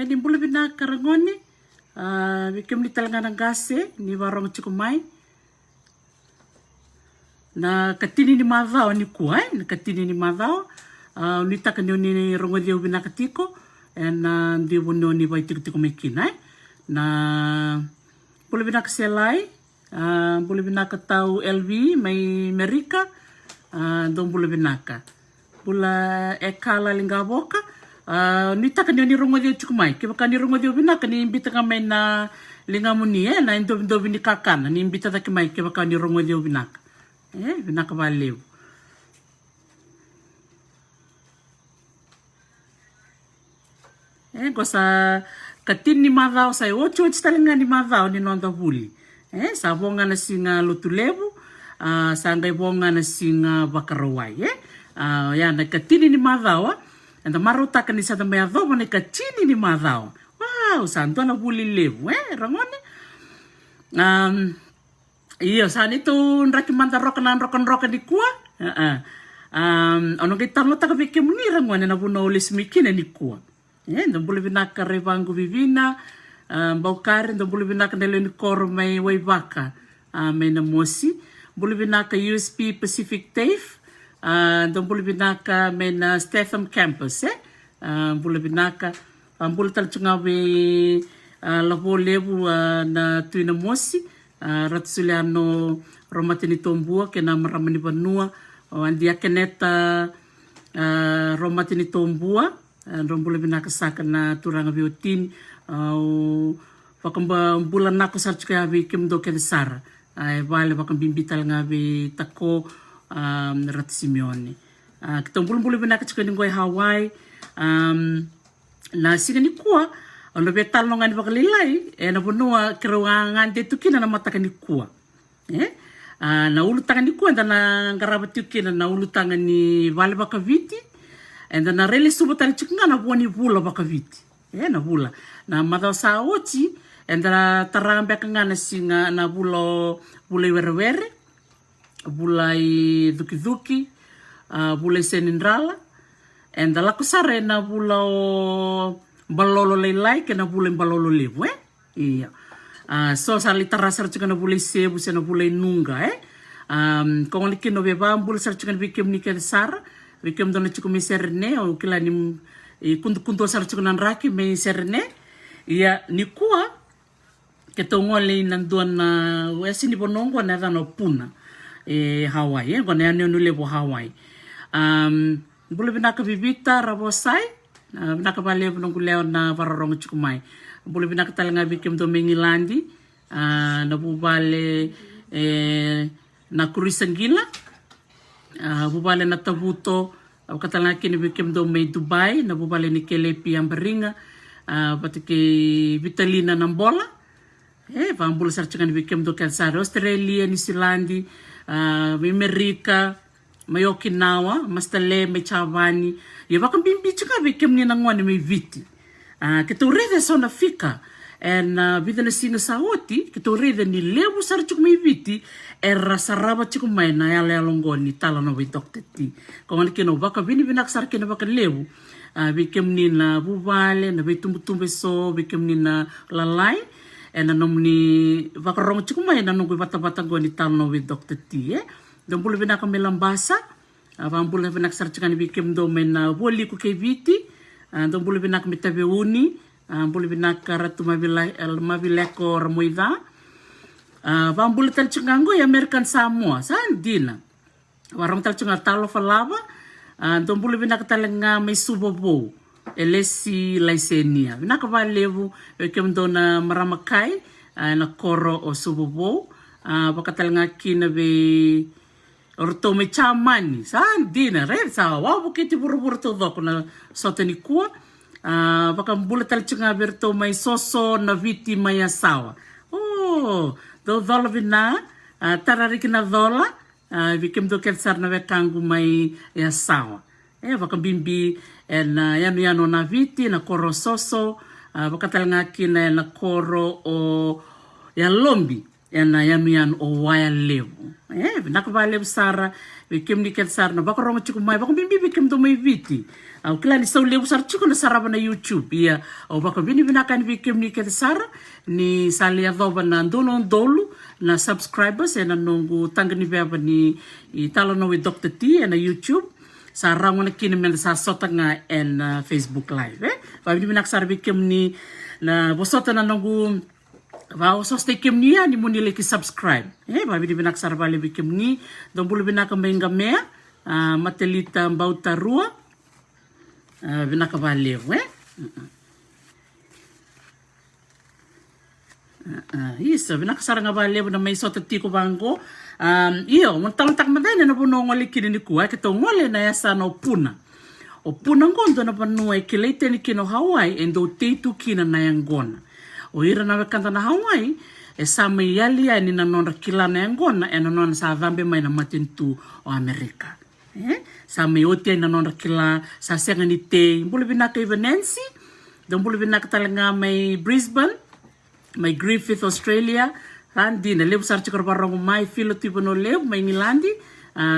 ni bulu bina karangoni bikem ni talangan gase ni warong cikumai na katini ni madhao ni kuai na katini ni madhao ni takani ni rongo dia bina katiko na dia bono ni vai tiko mekina na bulu bina kaselai bulu bina katau LV mai Amerika dong bulu binaka bula ekala lingaboka ni takani ni rongo dia cikumai ke bakani rongo dia binaka ni imbita kami na lingamuni na indo ni kakana ni imbita takimai ke bakani rongo dia binaka binaka valeu gosa katini ni madhao sai ocho talinga ni madhao ni nonda huli sa bonga na singa lutulebu sa ngai bonga na singa bakarawai ya na katini ni madhao anda marota ni sa tambaya dho na katini ni madhao wow santo na huli lebu rangone iyo sa nito nraki manda roka di kuwa ano kay tarlo taka bike munira ngwane na buno ulis mikine ni kuwa ndo bulu binaka revangu vivina baukare ndo bulu binaka nelo ni koro mai waivaka mai na mosi bulu binaka USP Pacific TAFE ndo bulu binaka mai na Statham campus bulu binaka bulu talchungawe labo lebu na tuina mosi Ratsuliano Romatini Tombua kena maramani banua andia keneta Romatini Tombua rombule binaka saka na turanga biotin wakamba bulan nako sarchuka abi kemdo kensara vale wakambimbital ngabe tako Rat Simeone kita bulu binaka chuka ngoi Hawaii na sigani kuwa ono betal no ngani bakalilai na bonua keruangan de tukina na matakan ni kuwa na ulu tangan ni kuwa na ngaraba tukina na ulu tangan ni vale bakaviti enda na rele subutan chiknga na boni bula bakaviti na bula na madao sa ochi enda tarambe kanga singa na bula werewere bula duki bula senindrala enda lakusare na bula balolo lelai kena bule balolo lebu iya so sali tarasar chukana bule sebu sena bule nunga kong likino beba bule sar chukana bikem nikel sar bikem dona chukum serne o kila ni kuntu sar chukana raki me serne iya ni kuwa ketongole nanduan na wesi ni bonongo na dano puna Hawaii kona ane lebu Hawaii bule binaka bibita rabosai nakabale nonguleo na varorong chukumai bule binaka talanga bikem do mengilandi na bubale na kurisangila bubale na tabuto katalanga kini bikem do me Dubai na bubale ni kelepi ambaringa batike vitalina nambola vambula sarchangan bikem do kansara Australia New Zealand Amerika may Okinawa, mastale, may Chavani. Yawa kang bimbicho ka, bikim ni nangwani may viti. Kito rede so na fika. And vida na singa sa oti, kito rede ni lewu sar chuk may viti, saraba chuk may na yale alongon ni tala na way Dr. T. Kung ano kino, baka binibinak sar kina baka lewu, bikim ni na bubale, na bay tumbutumbe so, bikim ni na lalay, and anom ni, baka rong chuk may na nung bata-bata go ni tala na way Dr. T, Don bulu bina kami lambasa, abang bulu bina sarchakan bikim do men boli ku keviti, don bulu bina kami tabeuni, bulu bina karatu mabileko ramoida, abang bulu talchungango ya American Samoa, sandina, warang talchunga talo falava, don bulu bina katalenga may subobo, elesi laisenia, bina kabalevu, bikim do na maramakai, na koro o subobo, bakatalanga kinabe orto me chamani sandina re sa wa bukiti buru-buru to do na soteni kuwa baka bula talchunga berto mai soso na viti mai asawa do dola vina tararikina dola bikim do kelsar na vekangu mai asawa baka bimbi yano na viti na koro soso baka talanga kina na koro o ya lombi ena yamian o waya levu vinaka va levu sara vikem ni ket sara na bako rongo chiku mai bako bimbi vikem do mai viti au kila ni sau levu sara chiku na sarava na YouTube ia au bako bini vinaka ni vikem ni ket sara ni sali adova na ndono ndolu na subscribers ena nongu tanga ni beba ni italo no with Dr. T ena YouTube sa rango na kini men sa sota nga en Facebook live va bini vinaka sara vikem ni na bosota na nongu Vau sos te kem ni ani muni leki subscribe. Ba bidi binak sarvale bi kem ni don bulu binak menga mea matelita mbauta rua binak vale Isa binak saranga vale na may sota tiko bango. Iyo mon tak madane na buno ngole kini ni kuwa keto ngole na yasa na opuna. Opuna ngondo na panua ikilete ni kino Hawaii endo teitu kina na yangona. O ira na wekanta na Hawaii, sa mai yali ni na nona kila na yangona, na nona sa vambe mai na matintu o Amerika. Sa mai otia na nona kila sa senga ni te, mbulu binaka iwa Nancy, don mbulu binaka talanga mai Brisbane, mai Griffith, Australia, handi na lebu sarchi korbarongo mai filo tipo no lebu, mai Nilandi,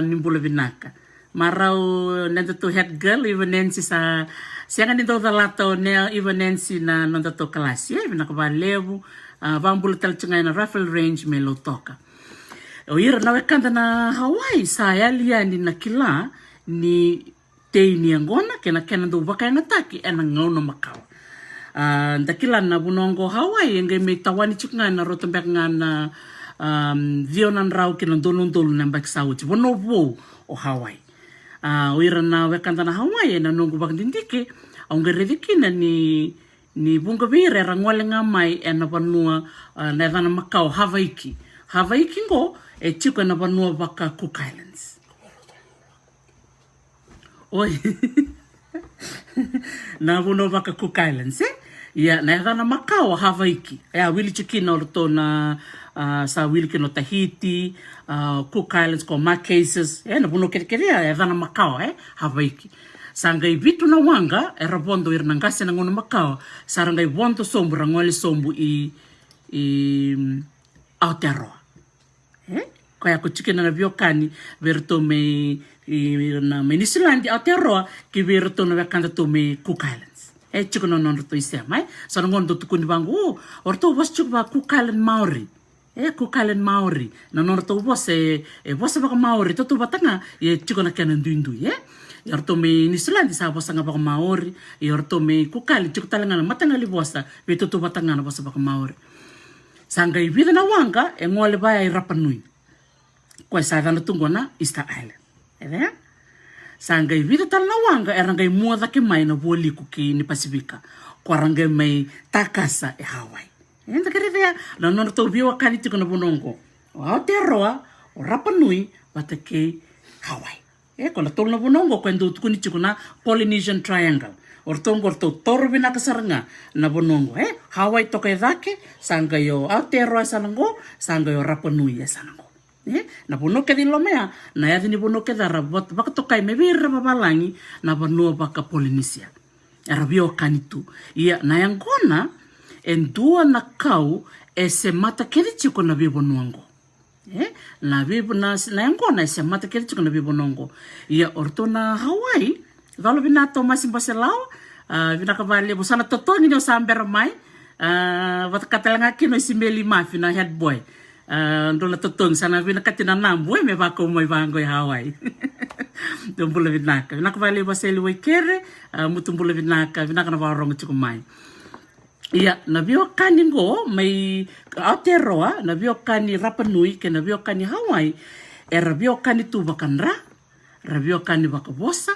ni mbulu binaka. Marau nenda to head girl, iwa Nancy sa sianga ni toda lato nea iwa Nancy na nanda to kalasi vinaka va levu vambulu talchinga na Raffle Range melo toka o ira na wekanda na Hawaii sa yalia ni na kila ni teini angona kena do baka ngataki ena ngono makawa ndakila na bunongo Hawaii nge me tawani chiknga na rotombek na vionan rau kina ndolundolu na mbak sauti wono wo o Hawaii o ira na wekanda na Hawaii na nungu bakindindike au ngerevikina ni bunga vire rangwale ngamai na vanua na dhana makao Havaiki ngo chiko na vanua baka Cook Islands oi na vanua baka Cook Islands ya na dhana makao Havaiki ya wili chikina orto na sa wili kino Tahiti Cook Islands ko Marquesas na vuno kerekerea ya dhana makao Havaiki sangai vitu na wanga era bondo irna ngase na ngono makao sarangai bondo sombu rangole sombu i Aotearoa kaya ko chikena na biokani verto me na Nisilandi Aotearoa ki verto na wakanda to me Cook Islands chikono non to isema sarangondo tukuni bangu orto was chukba Cook Island Maori Cook Island Maori na non to was was baka Maori to batanga chikona kana ndindu Yorto me Nisilandi sa bosa nga baka Maori, yorto me Kukali chikutalanga na matangali bosa, vitutu batanga na bosa baka Maori. Sanga ibida na wanga, ngole baya Rapa Nui. Kwa sa na tungo na Easter Island. Sanga ibida tal na wanga, rangai mua dake mai na woli kuki ni Pasifika. Kwa rangai mai Takasa Hawaii. Enda kare na nono to biwa kani tiko na bunongo. O Aotearoa, o Rapa Nui, batake Hawaii. Kona tolo na bunongo kwendo tukuni chikuna Polynesian Triangle. Ortongo orto toro binaka saranga na bunongo. Hawaii toka edake, sanga yo Aotearoa sanango, sanga yo Rapa Nui sanango. Na bunoke di lomea, na yadi ni bunoke dara baka tokai mebira babalangi na banua baka Polynesia. Arabio kanitu. Ia na yangona, endua na kau se mata kedi chiko na bibonuango. Na bibo na yangona se mata kedi chiko na bibonongo. Ia orto na Hawaii, valo binato masimbase lao, vinaka vale busana totongi no sambera mai, vatakatelanga kino isimeli mafi na head boy. Ndola totong sana vinaka tinanambu me bako mo ivango i Hawaii. Tumbula vinaka vale baseli wekere, mutumbula vinaka na varongo chiko mai. Ia, na biokani ngo, may Aotearoa, na biokani Rapa Nui, ke na biokani Hawaii, era biokani tu bakanra, era biokani bakabosa,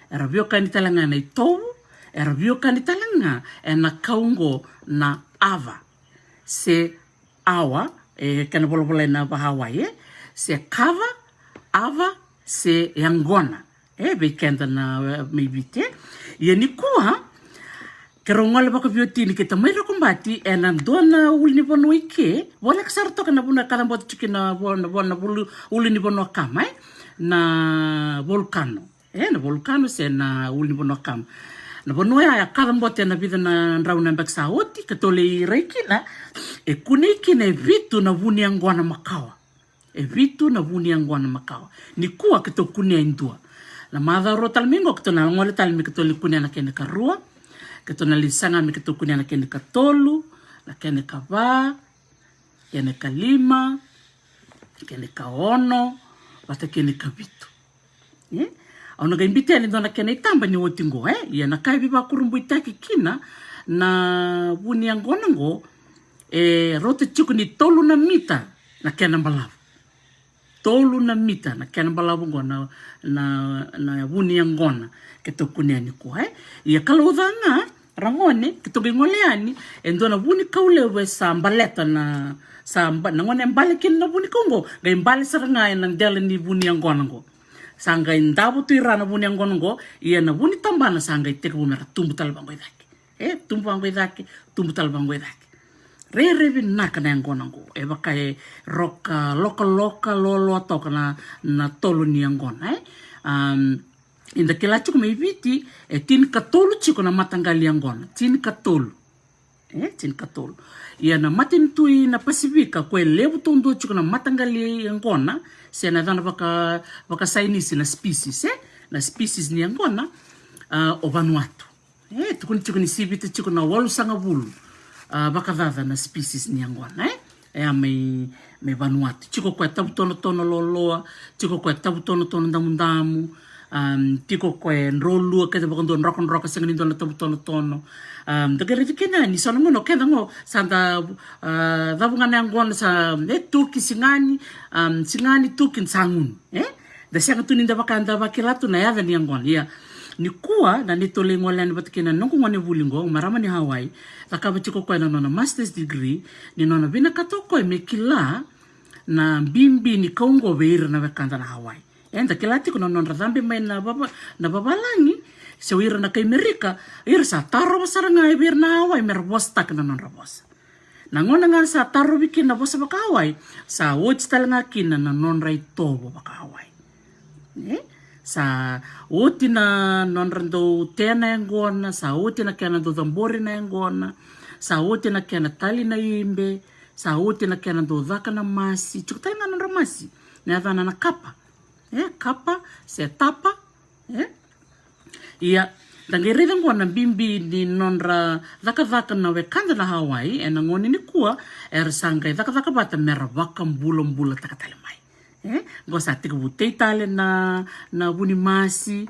era biokani talanga na itou, era biokani talanga, na kaungo na ava, se awa, kana bolobola na ba Hawaii, se kava, ava, se yangona, bekenda na meibite, ia ni kua, kerongole baka biotini kita mai rakumbati enan dona ulni bono ike wala kasar to kana buna kala bot chikina bona bulu ulni bono kamai na volcano na volcano se na ulni bono kam na vanua ya kalambote na vida na rauna mbak saoti katole reikina e kunikina e vitu na vuni angwana makawa e vitu na vuni angwana makawa ni kuwa kito kunia indua na madha ro talmingo kito na ngole talmi kito li kunia na kene karua kito na lisanga mi kito kunia na kene katolu na kene kava kene kalima kene kaono wata kene kavitu ona gaimbite ni dona kene itamba ni wotingo ya na kai biba kurumbu itaki kina na vuni angona ngo rote chiku ni tolu na mita na kena mbalavu tolu na mita na kena mbalavu ngo na vuni angona keto kuneani ko ya kalodanga rangone keto gengoleani endona vuni kaulewe sa mbaleta na samba na ngone mbale kin na vuni kongo ga mbale saranga na ndele ni vuni angona ngo sanga indabu tu irana vuni angona ngo ia na vuni tambana sanga iteke bumera tumbu talbango idake tumbu bango idake tumbu talbango idake re vinaka na angona ngo baka roka loka lolo toka na tolu ni angona inda kila chuko meiviti tin katolu chiko na matangali angona tin katolu tin katolu ia na matin tui na pasifika kwe levu tondo chiko na matangali angona se na dana baka sainisi na species na species ni angona o Vanuatu tukuni chiko ni sibiti chiko na walu sanga vulu baka dada na species ni angona me Vanuatu chiko kwa tabu tono loloa chiko kwa tabu tono ndamundamu tiko kwa nrolu kete bakondo roka senga nindo na tabu tono dagere vikena ni sono mono kenda ngo sanda davungana angona sa tuki singani tuki sangun da senga tuninda bakanda bakilatu na yada ni angona ya ni kuwa na nitole ngolani batkena nongo ngone bulingo marama ni Hawaii takaba chiko kwa na master's degree ni nona bina katoko mekila na bimbi ni kaungo beira na bakanda na Hawaii enda kilati kuna non radhambi mai na babalangi so ira na kay Amerika ira sa taro basaranga ibir na Hawaii merbosta kana non rabosa nangona nga sa taro bikin na bosa baka Hawaii sa watch talanga kina na non rai tobo baka Hawaii sa oti na non rando tena ngona sa oti na kana do dambori na ngona sa oti na kana tali na imbe sa oti na kana do dhaka na masi chukutanga non ramasi na dhana na kapa kapa se tapa ia dangere ngona bimbi ni nonra dhaka na wekanda na Hawaii na ngoni ni kuwa sanga dhaka bata mera waka mbula takatale mai go sa tiku butei tale na buni masi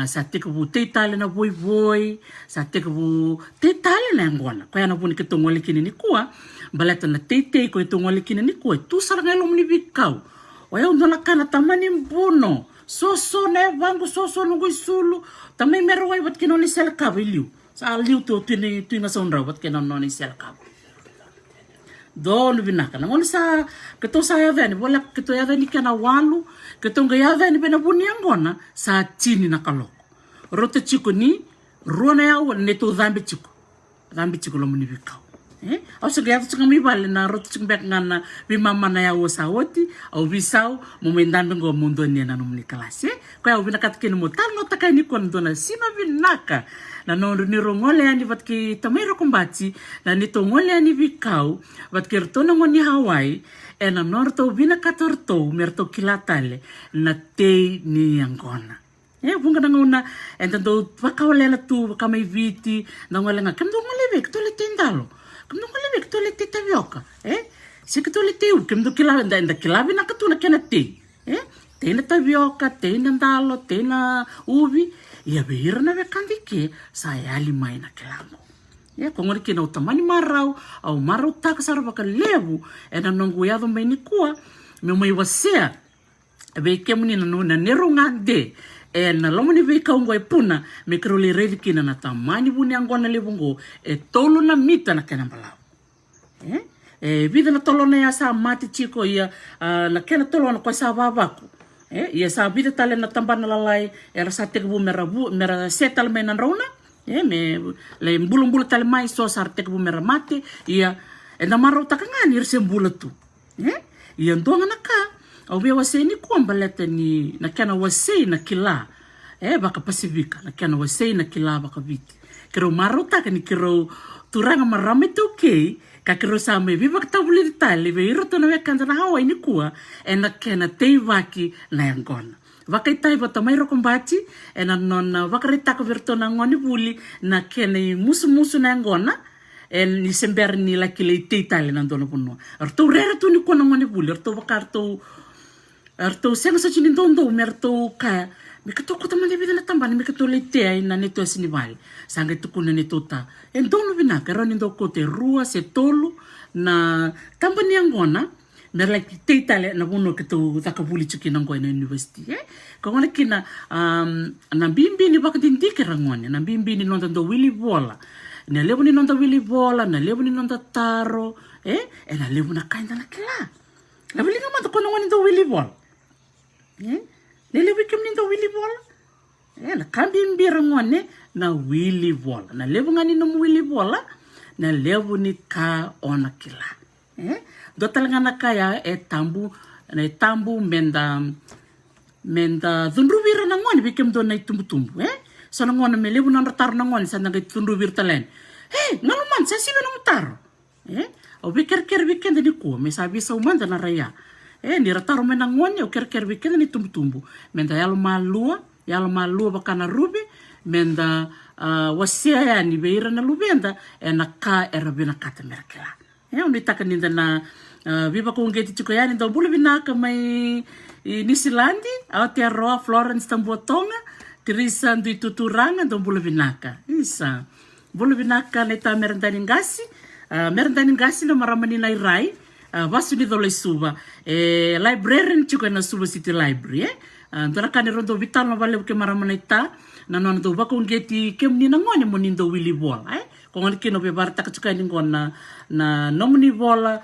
sa tiku butei tale na voi sa tiku butei tale na ngona kwa na buni ketongole kini ni kuwa balata na tei ko etongole kini ni kuwa tu saranga lo mni bikau oya undona kana tamani mbuno soso ne vangu soso nungu isulu tamai mero wai bat kinoni sel kabu liu sa liu tu na sonra bat kinoni sel kabu don binaka ngoni sa keto sa ya veni bola keto ya veni kana walu keto nga ya veni bena buni angona sa chini na kaloko rote chiko ni ruona ya ne to dhambi chiko lo muni bikau au segala tu kami balik na roti cembek ngana bimama na ya wosawoti au bisau momendando ngo mundo ni na numni kelas kwa au binakat kini motal no takai ni kon dona sima binaka na no ni rongole ani batki tamero kombati na ni to ngole ani bikau batki rtono ngoni Hawaii na norto binakat orto merto kilatale na te ni angona bunga na ngona entendo pakawalela tu kamay viti na ngole nga kamdo ngole bek to le tendalo kung nung limik to lete tavioka si to lete u kung kila nda kila na katuna kena te na tavioka te na ndalo te na ubi ia beira na bekandike sa yali mai na kilamo kongori kina utamani marau au marau tak sar baka levu na nongu yado mai ni kuwa me mai wasea be kemuni na nero ngande na lomoni be kaungo puna me kroli revi kina na tamani buni angona lebungo tolu na mita na kena balau vida na tolo na ya sa mati chiko ia na kena tolo na kwa sa babaku ia sa vida tale na tambana lalai era sa tekbu mera setal me na rauna me le mbulu tale mai so sa tekbu mera mate ia na maro takangani irse mbulu tu ia ndonga na ka au be wase ni kuambalete ni na kana wase na kila baka Pasifika na kiana wasei na kila baka viti kero marota ni kero turanga marame toke ka kero sa me viva tabuli ditali ve iroto na kanda na hawa ini kua na kena teivaki na yangona vakaitai vata mai rokombati na non vakarita ko virto na ngoni buli na kena musu na yangona ni sember ni laki teitali na ndono puno arto rera tu ni kona ngoni buli arto vakarto arto senga sa chini ndondo merto ka me ka toko tamani vida na tambani me ka to leite ai na neto asinibali sanga tukuna neto ta endono vinaka rani ndo kote rua se tolu na tambani angona me like teitale na buno ke to takabuli chuki na ngoi na university ko ngona kina na bimbi ni baka dindike rangone na bimbi ni nonda ndo Willy Bola na lebu ni nonda Willy Bola na lebu ni nonda Taro na lebu na kainda na kila na bili nga mata kono ngoni ndo Willy Bola Lele wikim ni ndo Willy Bola na kambi mbira ngone na Willy Bola na lebu ngani no Willy Bola na lebu ni ka ona kila do talanga na kaya tambu menda dhunruvira na ngone wikim do na tumbu so na ngone me lebu na tar na ngone sa na dhunruvir talen ngaluman sa sibe na mutaro o wiker weekend ni ko me sabi sa umanda na raya ni rataro mena ngone o ker weekend ni tumbu menda yalo malua bakana rubi menda wasia ya ni beira na lubenda na ka era bina kata merkela unitaka ninda na viva ko ngeti chiko yani ndo bulu binaka mai Nisilandi Aotearoa Florence Tambuatonga Teresa ndu tuturanga ndo bulu binaka isa bulu binaka neta merendani ngasi no maramani na irai vasu ni dole suba librarian chiko na suba city library ndora kane rondo vital na vale ke maramana ita na nona do bako ngeti kemni na ngone moni ndo Willy Bola ko ngoni kino be barta ka chuka ni ngona na nomni Bola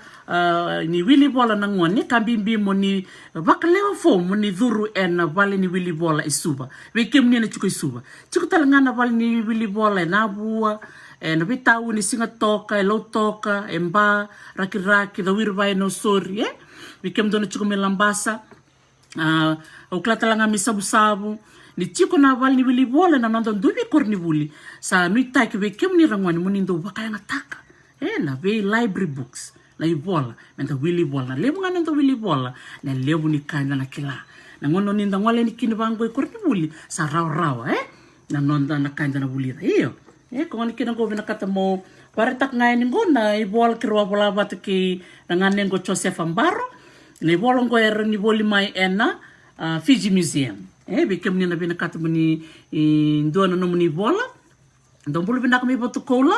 ni Willy Bola na ngone kambimbi moni vakalewa fo moni dhuru na vale ni Willy Bola isuba we kemni na chuka isuba chuka talangana vale ni Willy Bola na bua na vitau ni singa toka lo toka emba raki the wirbai no sorry vikem dona chuka melambasa o klatalanga mi sabu ni chiko na vale ni Willy Bola na nando ndubi korni buli sa nui taiki vikem ni rangwani muni ndo wakaya nataka na ve library books na Bola menta Willy Bola na lebu ngana ndo Willy Bola na lebu ni kanda na kila na ngono ninda ngwale ni kini bango korni buli sa raw na nonda na kanda na buli iyo ko ngani kina go kata mo paritak ngai ni ngona Bola kirwa bola batu ki ngane ngo Joseph Ambaro ni Bola ngo ni boli mai Fiji Museum bikem ni na kata muni ndona no muni Bola ndo bulu binak mi botu kola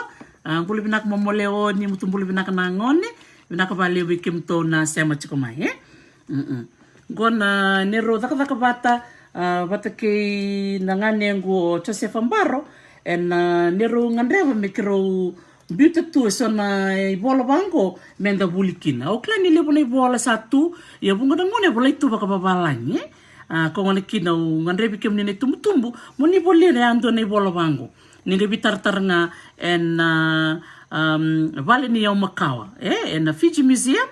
bulu binak momoleo ni mutumbulu binak na ngone binak vale bikem to na sema chiko mai gona nero daka bata ki ngane ngo Joseph Ambaro nero ngandreva mikro buta tu sona Bola bango menda bulikina o klani lebu na Bola satu ya bunga ngone bola itu baka babalanye ko ngone kina ngandrebi kem ni tumbu moni bolle ne ando na Bola bango ni bitar nga vale ni Makawa na Fiji Museum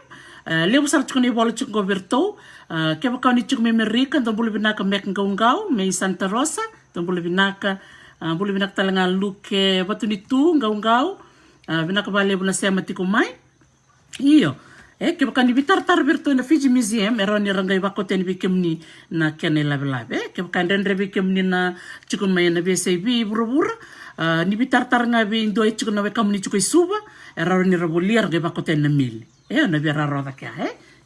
lebu sar chukoni Bola chukgo verto ke baka ni chuk Amerika ndo bulu binaka mek ngau me Santa Rosa ndo bulu binaka bulu binak talanga luke batu ni tu ngau binak vale buna sema tiko mai iyo ke baka ni bitar virtu na Fiji Museum eroni rangai bakote ni bikemni na kene labe ke baka ndendre bikemni na chukun mai na BSB burubura ni bitar nga bi ndo chukun na kamni chukai suba eroni rabuliar ge bakote na mili na biara roda kya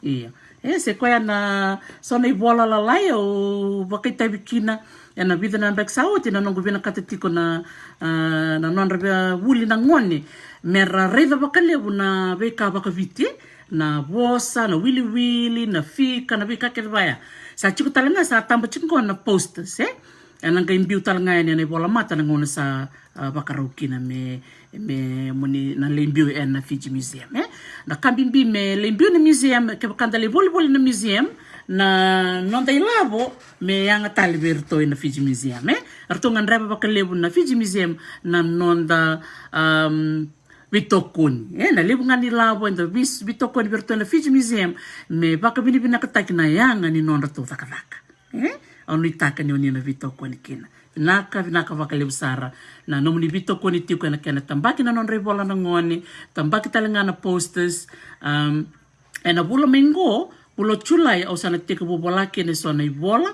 iyo se koya na sona Bola lalai o bakita bikina na vida na baksao tina nongo bina katetiko na nonra wuli na ngone mera reda bakalebu na beka bakaviti na bosa na Willy na fika na bika kerbaya sa chiku talanga sa tamba chingko na posters nanga imbiu talanga ni Bola mata na ngona sa bakaruki na me muni na lembiu na Fiji Museum na kambimbi me lembiu na museum ke bakanda le volleyball na museum na nonda ilabo me yanga taliberto na Fiji Museum arto ngandra bakalebu na Fiji Museum na nonda bitokoni na lebu ngani labo ndo bitokoni berto na Fiji Museum me baka bini binakataki na yanga ni nonda to takadaka au ni taka ni oni na vito ko ni kina vinaka vakalevu sara na nomu ni vito ko ni tiku na kena tambaki na non revola na ngoni tambaki talenga na posters ena bula mengo bulo chulai au sana tika bobola kene so na ibola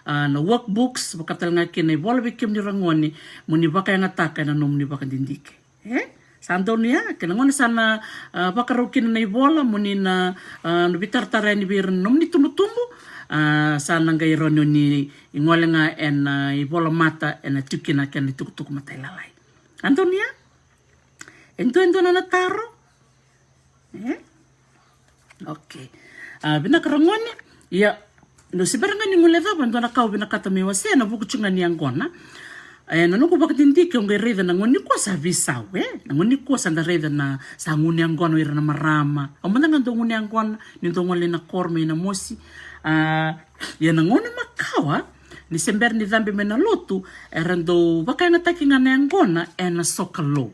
na workbooks bakatalanga kene bola bikim ni rangoni muni baka yang ataka na nomu ni baka dindike sandonia kena ngoni sana bakarukin na ibola muni na bitartara ni bir nomu ni tumbu sana ngai rono ni ingolenga ibola mata tukina kena tuk mata lalai antonia ento na taro okay bina karangoni ya no sibaranga ni muleva bando na kau bina kata mewase na buku chunga ni angona na nuku bakatindike ngai reda na ngoni kwa sa visa na ngoni kwa sa reda na sa nguni angona ira na marama omanda ngando nguni angona ni ngole na korme na mosi ya na ngona makawa ni sember ni dhambi mena lotu erando baka na takinga na angona na sokalo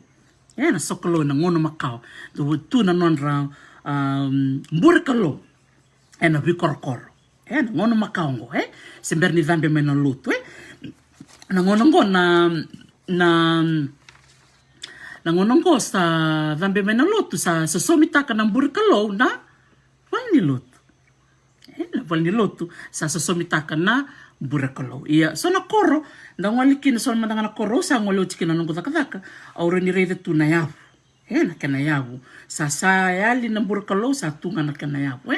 na sokalo na ngona makawa do tu na nonra mburkalo na bikorkor na ngono makaongo sember ni dhambi mena lotu na ngono na ngono sa dhambi mena lotu sa somitaka na mburkalo na walni lotu walni lotu sa somitaka na mburkalo iya so na koro na ngwalikin so mandanga na koro sa ngolo chikina nungu takataka aure ni rede tu na yavu na kana yavu sa yali na mburkalo sa tunga na kana yavu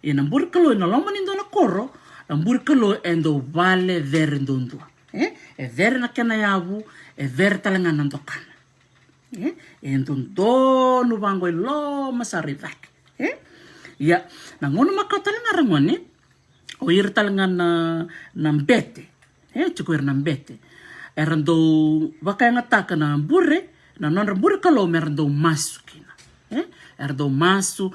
na mburkalo na loma nindo na koro na mburkalo endo vale ver ndondua ver na kana yavu ver talanga nandokana endondo no bango lo masarivak ya na ngono makatalanga rangone o ir talanga na mbete chuko ir na mbete erando baka ngataka na burre na non burre kalo merando masukina erdo masu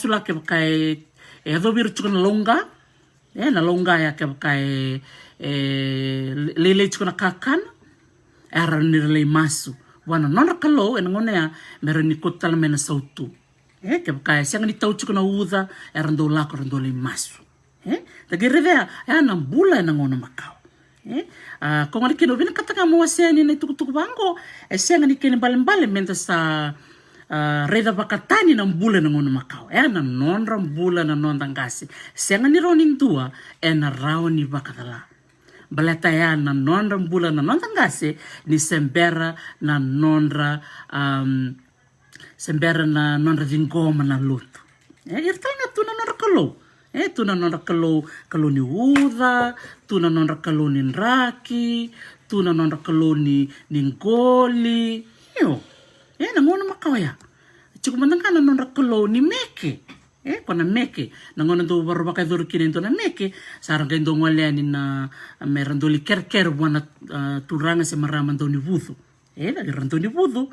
lake bakai edo biru chuko na longa ya ke bakai lele chuko na kakan era nirle masu wana non kalo ngone ya merani kotal mena sautu ke bakai siang ni tau chuko na uda erando lako rando le masu tagirevea na bula na ngona makao ko ngani kino vina katanga mo waseni na tukutuku bango siang ni kene balembale menta sa reda bakatani na mbula na ngona makao na nonra mbula na nondangasi siang ni ronin tua na raoni bakatala baleta na nonra mbula na nondangasi ni sembera na nonra vingoma na lutu irtanga tuna nonra kalo tuna nonra kalo ni uda tuna nonra kalo ni raki tuna nonra kalo ni ngoli na ngona makawaya chukumandanga na nonra kalo ni meke kona meke na ngona do barba kai dur kinen to na meke sarang ndo ngaleani na merandoli kerker wana turanga se marama ndo ni vudu na rando ni vudu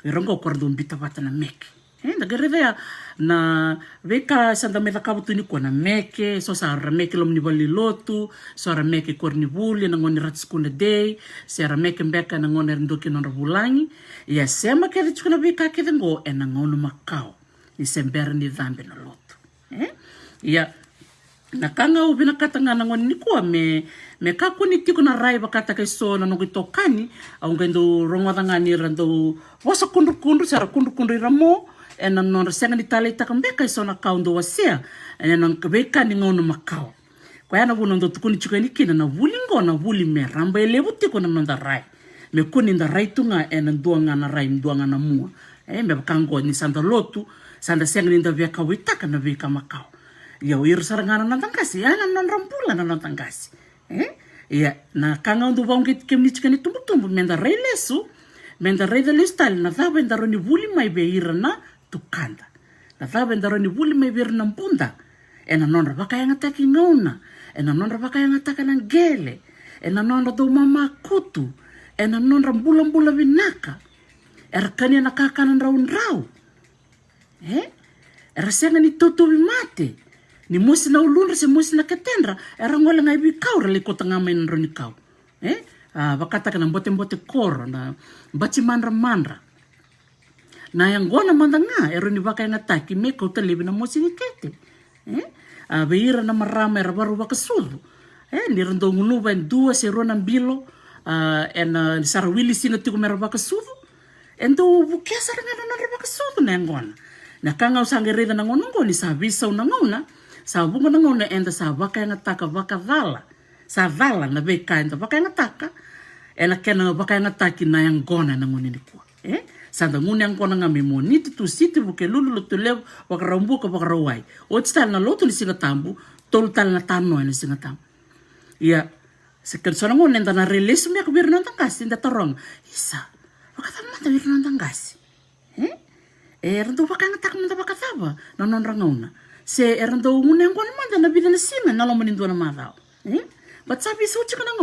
irango kordo mbita bata na meke na gerevea na veka sanda meta kabutu ni kona meke so sara meke lom ni bali lotu so ara meke korni buli na ngoni rat skuna day se ara meke mbeka na ngoni ndo ke non bulangi ya sema ke chukuna veka ke ngo na ngono makao ni sember ni dhambi na lotu ya na kanga ubina katanga na ngoni ni kwa me kakuni tiko na rai bakata ke so na ngo tokani au ngendo rongodanga ni rando wasa kundu sara kundu ramo na non senga ni tale takambeka isona kaundo wasia na beka ni ngono makao kwa yana buno ndo tukuni chukani kina na wulingo na wuli me ramba elebuti ko na nonda rai me kuni nda rai tunga na nduanga na rai nduanga na mua me bakango ni sanda lotu sanda senga ni nda beka witaka na beka makao ya wir sarangana na tangasi na non rampula na tangasi ya na kanga ndo bangi kemni chukani tumbu menda rai lesu menda rai de listal na thaba ndaro ni wuli mai beira na tukanda na thaba ndaro ni wuli mai beira na mpunda na nonra baka yang ataki ngona na nonra baka yang ataka na ngele na nonra do mama kutu na nonra mbula vinaka kania na kakana rau senga ni toto mate ni musi na ulundra se musi na ketendra ngola ngai bikau le kota ngamain roni kau bakata kana mbote koro na bachi mandra na yang gona mandanga ni baka yang ataki me ko tele na musi ni kete beira na marama baru bakasudu ni rando ngunu van dua se rona mbilo en sara wili sina tiko mera baka suvu endo bukia sara ngana na baka suvu na ngona na kanga usange reda na ngonongo ni sa visa una ngona sa bunga na ngona enda sa baka nga taka baka vala sa vala na beka enda baka nga taka ena kena baka nga taki na yang gona na ngoni ni kwa sanda nguni yang kona nga memoniti tu siti buke lulu lutu lew wakarambuka wakarawai o tstal na lotu ni singa tambu tolu tal na tano ni singa tambu ya sekan sona ngoni enda na release mi akubir nonton kasi enda torong isa wakatama ta bir nonton kasi rando baka nga tak manda baka taba na non rangauna se rando nguni yang kona manda na bida na sima na lo manindu na madao but sabi so chika na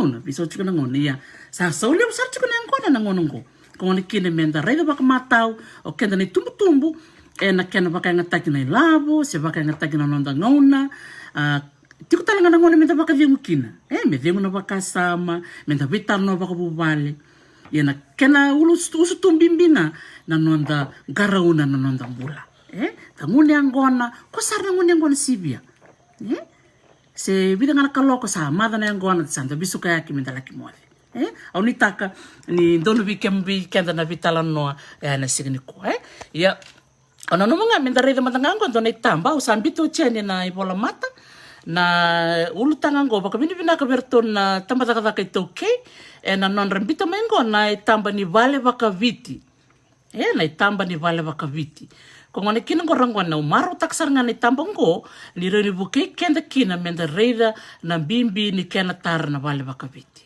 ngona ya sa so lew sa chika na ngona na ngonongo kung kina menda reda baka matau o kenda ni tumbu na kena baka ngataki na ilabo se baka ngataki na nonda ngona tiko talanga na ngona menda baka vengu kina me vengu na baka sama menda vitar no baka bubale na kena usu tumbimbina na nonda garauna na nonda mbula ta ngune angona ko sarna ngune angona sibia se vida ngana kaloko sa mada na angona santa bisuka yaki menda laki moe au ni taka ni donu bi kenda na vitala noa na signi ko ya ona no mga menda reda matangango dona itamba usambito chene na ibola mata na ulu tangango baka bini bina ka berton na tamba taka itoke na non rambita mengo na itamba ni vale baka viti na itamba ni vale baka viti kung ano kinang korangwan na umaru taksar nga ni tambang ko ni reni buke kenda kina menda reda na bimbi ni kena tar na vale baka viti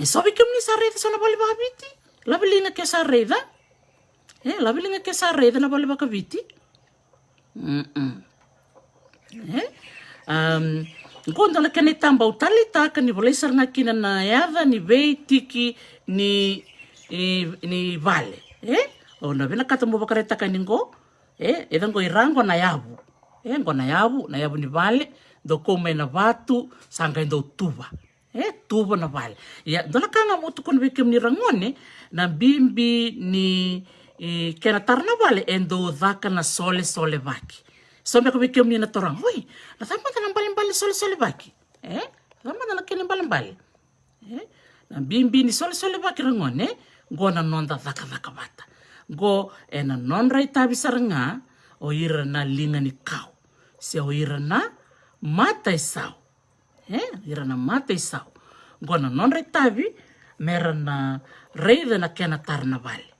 sabi kam ni sa reda sa nabali baka viti labili nga kaya sa reda labili nga kaya sa reda na bali baka viti Ngonda na kani tamba utali taka ni volesar nga kina na yada ni vei tiki ni vale na vina kata mo bakareta kaningo edango irango na yabu ngo na yabu ni vale do kome na vatu sanga ndo tuba tuba na vale ya dona kanga mo tukun bekem ni rangone na bimbi ni kena tarna vale endo dhaka na sole vaki so me ko bekem ni na torang oi na tama na bali sole vaki tama na kene bali na bimbi ni sole vaki rangone go na nonda dhaka bata go na non rai tabi saranga o ira na linga ni kau se o ira na mata isau ira na mata isau go na non rai tabi mera na reida na kena tarna vale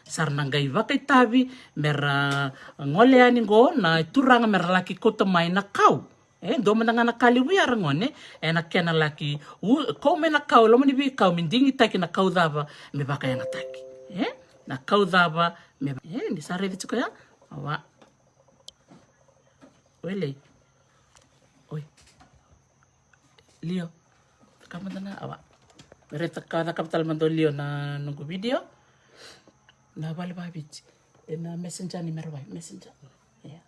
sarna ngai vakai tabi mera ngole ani go na turanga mera laki kota mai na kau do mananga na kali wi arangone na kena laki ko me na kau lo mani bi kau mindingi taki na kau dava me vakai na taki na kau dava me ni sare vitu ya awa wele oi Leo kamu na awa mereka kada kapital mando Leo na nunggu video na bali babit na messenger ni merwai messenger ya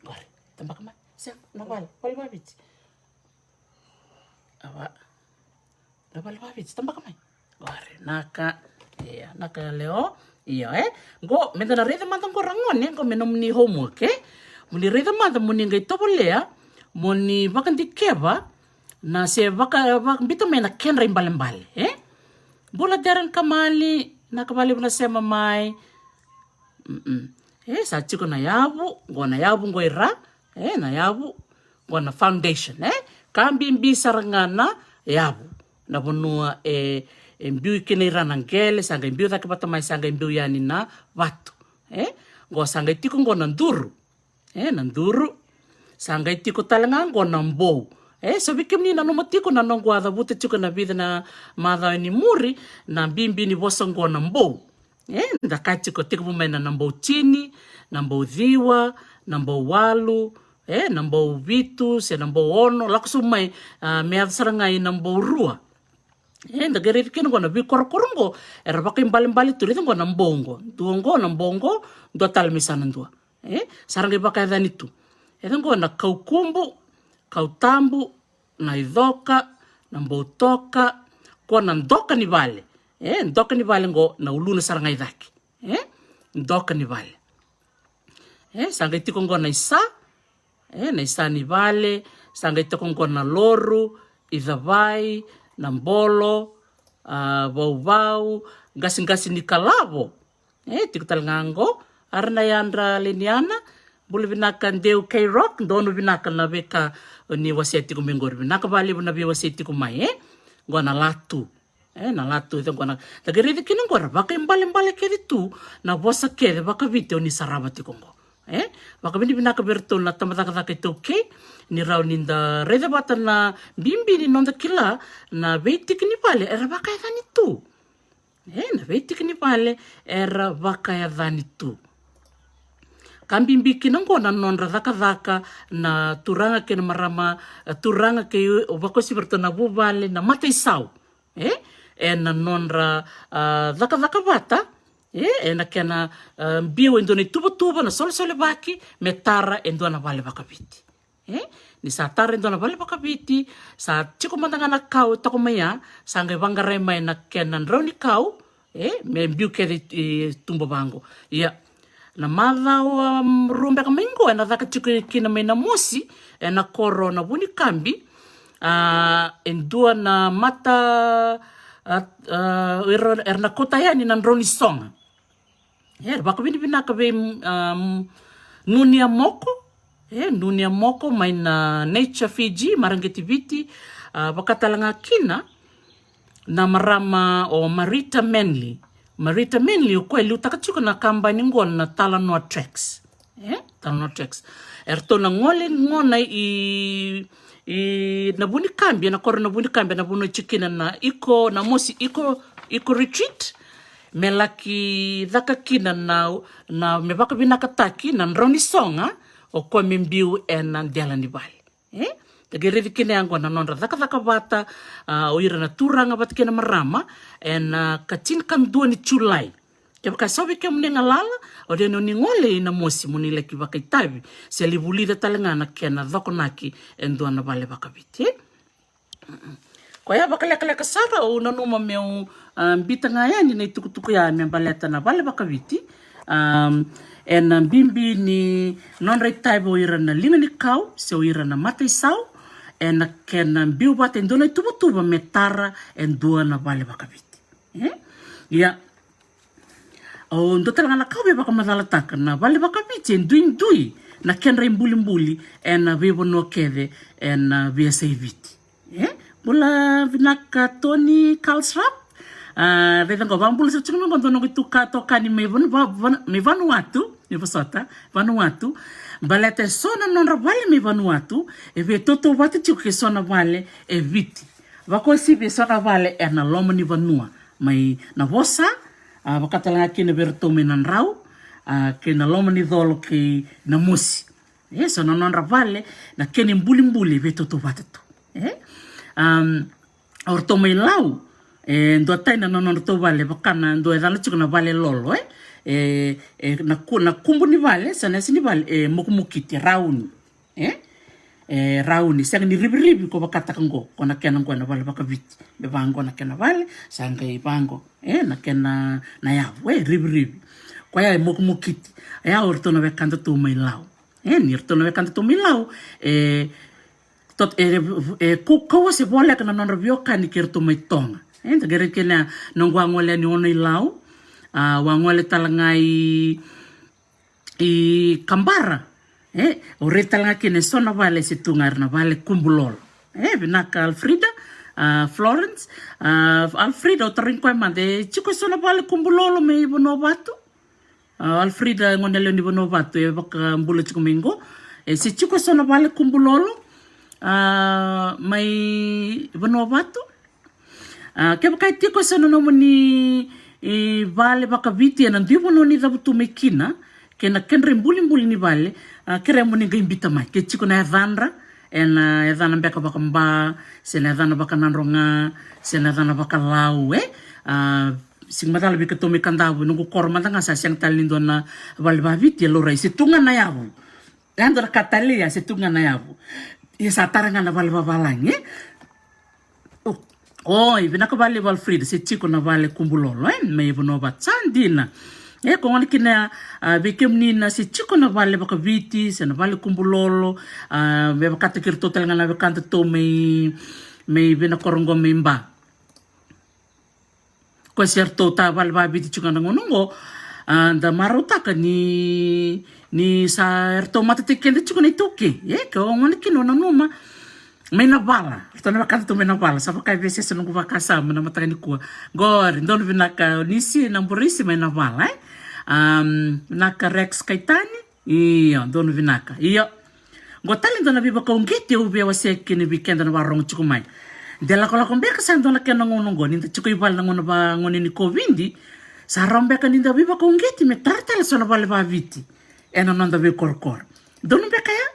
gori tambah kemana siap na bali babit awa na bali babit tambah kemana gori naka Leo go menda na reda mantang ko rangon ko menom ni homework muni reda mantang muni ngai tobolea muni bakan dikeba na se baka bito mena kenra imbale bola daran kamali na kamali na sema mai sa chiko na yabu go ira na yabu go na foundation kambi mbisa rangana yabu na bonua mbiu kene ranangele sanga mbiu ta kapata mai sanga mbiu yani na watu go sanga tiko go na nduru sanga tiko talanga go na mbou so bikim ni na nomotiko na nongo ada bute chuka na vida na madha ni muri na bimbi ni bosongo na mbou nda kachiko tiko mena na mbou chini na mbou dhiwa na mbou walu na mbou vitu se na mbou ono lakusumai me adsarangai na mbou rua nda gerir kino go na bi korkorongo era bakim bali turi ngo na mbongo tuongo na mbongo ndo talmisana ndua sarange baka dani tu ngo na kaukumbu kautambu na idhoka na mbotoka kwa na ndoka ni vale ndoka ni vale ngo na uluna saranga idhaki ndoka ni vale sanga itiko ngo na isa na isani vale sanga itakongo na loru idhavai na mbolo vau gasi ni kalavo tiko talngango arna yandra leniana bulu vinaka ndeu K-Rock ndono vinaka na veka ni waseti kumengor vinaka vale na via waseti kumai ngona latu na latu itu ngona tageridi kinengora baka imbale kedi tu na bosa kede baka video ni sarabati kongo baka bini vinaka berto na tamataka itu okay ni rauninda reda bata na bimbi ni nonda kila na veitik ni vale era baka yadani tu na veitik ni vale era baka yadani tu kambimbi kinango na nonra dhaka na turanga ke na marama turanga ke wakosi bertona vale na mata isau na nonra dhaka bata na kena bio endone tuba na sole baki metara endona vale bakaviti ni sa tara endona vale bakaviti sa chiko mandanga na kau tako maya sanga vangare mai na kena nroni kau me bio ke tumba bango na madha wa rumbe kamengo na dhaka chiko kina mena mosi na koro na vuni kambi endua na mata erna kota yani na nroni songa baka vini vinaka ve nunia moko mai na Nature Fiji marangeti viti bakatalanga kina na marama o Marita Manly ukweli utakachuka na kamba ningon na Talanoa Tracks Talanoa Tracks erto na ngona i nabuni kambi na koro nabuni kambi na buno chikina na iko na mosi iko retreat melaki dhaka kina na mebaka binaka taki na nroni songa o kwa mimbiu na ndiala ni bali tageredi kina yangu na nondra dhaka bata oira na turanga bata kina marama na katin kan dua ni chulai kaya kasabi kaya mune ngalala o deno ni ngole na mosi muni leki baka itabi se libulida talenga na kaya na dhako naki endua na bale baka biti Kaya baka leka sara o nanuma meu bita nga yani na itukutuku ya membaleta na bale baka viti bimbi ni non taibo oira na linga ni kau se oira na mata isau na kena biu bata endona tuba metara endua na bale baka viti o ndo talanga na kau be baka madhalataka na bale baka viti endui na kenra imbuli na bebo no kede na via viti Bula vinaka Tony Kalsrap reda ngo bambul sa chungo ngo no gitu ka to kani me Vanuatu ni pasota Vanuatu balete sona non ravale me Vanuatu ve toto watu chuke sona vale viti vako si be sona vale na loma ni Vanua mai na vosa vakatala kine berto menan rau ke na loma ni dolo ke na musi sona non ravale na kene mbuli ve toto watu orto mai lau ndo taina no to vale bakana ndo edana chuko na vale lolo na kumbu ni vale sana sini vale mokumukiti rauni rauni sanga ni ribi ko bakata kango kona kena ngona vale bakaviti be bango na kena vale sanga ibango na kena na ya ribi kwa ya mokumukiti ya orto no bekanda to mai lau ni orto no bekanda to mai lau tot ko se bola kana non ravioka ni kerto mai tonga tagare kena nongwa ngole ni ono ilau wa ngole talangai i kambara o retalanga kene sona vale se tungar na vale kumbulol binaka Alfrida Florence Alfrida otarinko mande chiko sona vale kumbulolo me bono batu Alfrida ngonele ni bono batu baka mbulo chiko mingo se chiko sona vale kumbulolo mai Vanuatu ke baka tiko sana no ni vale baka viti na ndipo no ni dabutu mekina ke na kenre mbuli ni vale kere mo ni gaimbita mai ke chiko na evandra evana beka baka mba se na evana baka nanronga se na evana baka lau sing matala bika to mekandabu nungu korma tanga sa siang talindo na vale ba viti lo rai se tunga na yabu andra katalia se tunga na yabu sa taranga na vale babalang ibinaka vale Valfrida se chiko na vale kumbulolo me ibono batsandina Kung ano kina bikim ni na si chiko na vale baka viti, sa na vale kumbulolo, may bakatikir total nga na bakanta to may binakorongo may mba. Kung siyerto ta vale ba viti chiko na ngunungo, da maruta ka ni sa erto matatikin da chiko na ituki. Kung ano kino na numa, may navala. Ito na bakanta to may navala. Sa bakay beses nung kubakasama na matakan ni kuwa. Gor, doon binaka nisi, namburisi may navala, naka Rex Kaitani iyo dono vinaka iyo gotali dona biba ko ngeti ube wase kini weekend na warong chukumai dela kola kombe ka san dona kena ngonongo ninda chukui bal na ngona ba ngoni ni covindi sa rombe ka ninda biba ko ngeti me tartala sona bale ba viti ena nonda be korkor dono be kaya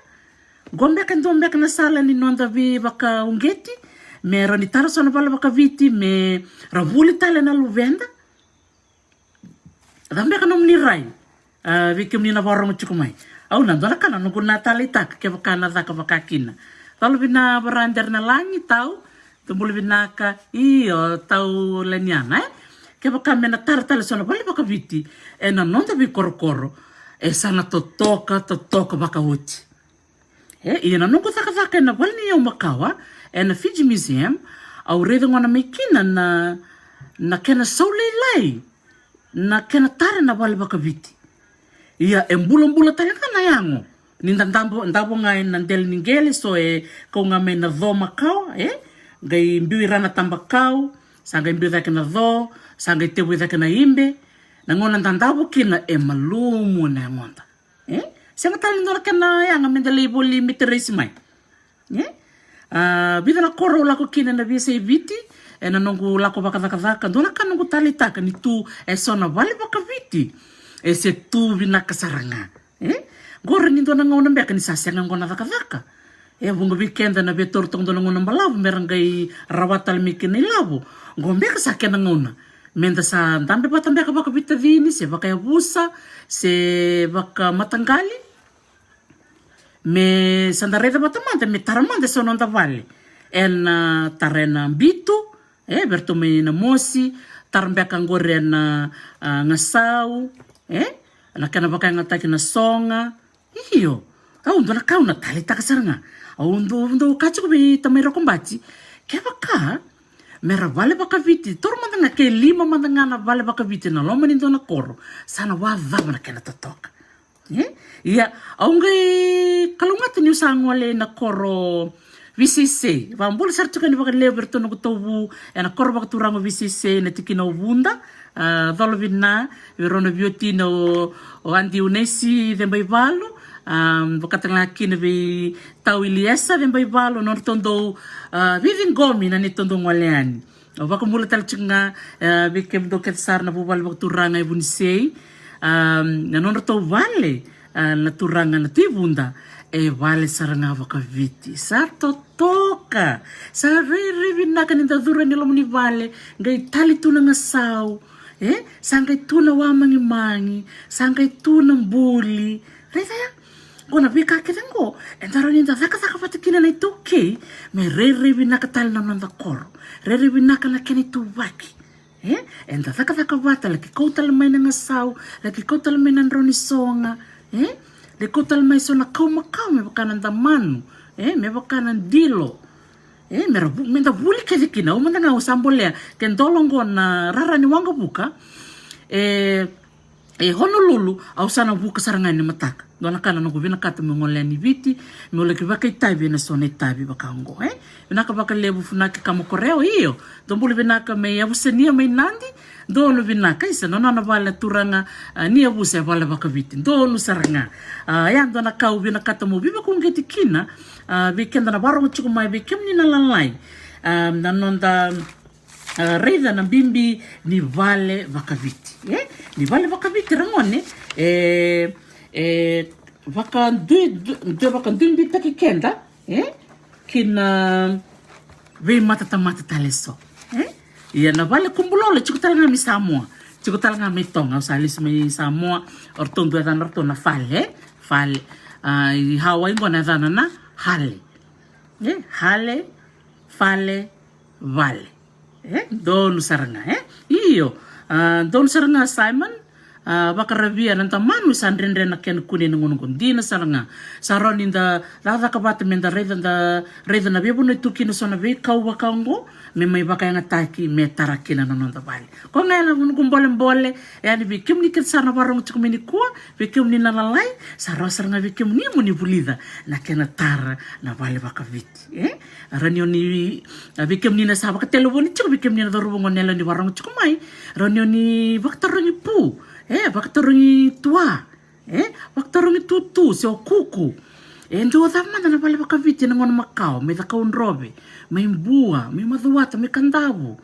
gombe ka ndombe ka na sala ni nonda biba ka ngeti me roni tara sona bale ba ka viti me ravuli tala na luvenda Rambe ka nung niray, vikim ni na warong chukumay. Au na dola kana nung natalitak ke bakana zaka bakakina. Talo bina barander na langi tau, tumbul bina ka iyo tau lenyana ke bakame na tartale sona bali baka viti na nonda bi korokoro sana totoka baka uti. Iya na nung zaka na bali ni yung makawa na Fiji Museum au redo ngona mikina na kena saulilai. Na kena tare na wale baka viti. Ia embula tare kana yango. Ninda ndabo ngai nandel ningele so kau ngame na dho makau gai mbiwi rana tambakau sanga mbiwi dhake na dho sanga tewe dhake na imbe na ngona ndandabo kina malumu na ngonda. Sanga tali ndora kena yanga mendele boli miteresi mai. Bida na koro lako kina na visa viti na nongu lako baka dona ka nongu talitaka ni tu sona vale baka viti se tu vinaka saranga gore ni dona ngona mbeka ni sasanga ngona daka bungo weekend na betor tong dona ngona balavu merangai rawatal mikini lavo ngombeka sakena ngona menda sa ndambe batambeka baka vita vini se baka yabusa se baka matangali me sandareda batamanda me taramanda sona nda vale tarena bitu berto me na mosi tarambeka ngore na ngasau na kana baka ngataki na songa iyo au ndo na kauna talita kasaranga au ndo kachi ko bi tamira kombati ke baka mera vale baka viti tor mandanga ke 5 mandanga na vale baka viti na loma ni ndo na koro sana wa vava na kena totoka iya au ngai kalungata ni usangwale na koro VCC, vambul sartu kan baka leber to no tobu na korba turango VCC na tikina ubunda dolovina verono bioti no andi unesi vembai valo baka tanga kina ve tau iliesa vembai valo no tondo viving gomi na ni tondo ngwaleani baka mula tal chinga bekem do ketsar na bubal baka turanga ibunisei na no to vale na turanga na tibunda vale saranga baka viti sa totoka sa riri vinaka ni tadura ni lomni vale ngai tali tuna ngasau sa ngai tuna wamangi sa ngai tuna mbuli reza ya gona bika ketango entaro ni tazaka patikina na ituke me riri vinaka tali na nanda koro riri vinaka na keni tuwaki enta zaka vata laki kautal mai na ngasau laki kautal mai na roni songa le kotal mai so na kau makau me bakanan manu me bakanan dilo me da buli ke dikina o manda ngau sambolea ken dolongo na rara ni wanga buka Honolulu au sana buka sarangai ni mataka dona kana no guvina kata me ngole ni viti me ole ke baka itabi na so ne tabi baka ngo naka baka lebu funaki kama koreo iyo dombuli vinaka me yabusenia me nandi dono vinaka isa no na vale turanga ni abuse vale baka viti dono saranga yan dona kau vinaka tamu biba kungeti kina weekend na barong chuko mai bikem ni na lalai na nonda reza na bimbi ni vale baka viti ni vale baka viti rangone baka baka bimbi taki kenda kina ve mata taleso ia na vale kumbulole chiku talanga mi Samoa chiku talanga mi Tonga usalis mi Samoa ortondo dan ortona fale i Hawaii ngona dana na hale hale fale vale donu saranga iyo donu saranga Simon Bakarabia nanta manu sandrendre na ken kune ngungun dina saranga saron inda lada kabata menda reda na bebo no tukino sona be kau bakango me mai baka nga taki me tarakina na nonda bali ko ngala ngungun bole yani bi kimni ket sarna barong chukumini ko be kimni na lalai saro saranga be kimni muni bulida na kena tara na bali baka viti ranioni be kimni na sabaka telefoni chuk be kimni na dorubongo nela ni barong chukumai ranioni baktarongi pu baktarungi tua, baktarungi tutu, seo kuku. Ndo tama na pala bakaviti na ngono makao, may takaon robe, may bua, may maduwata, may kandabu.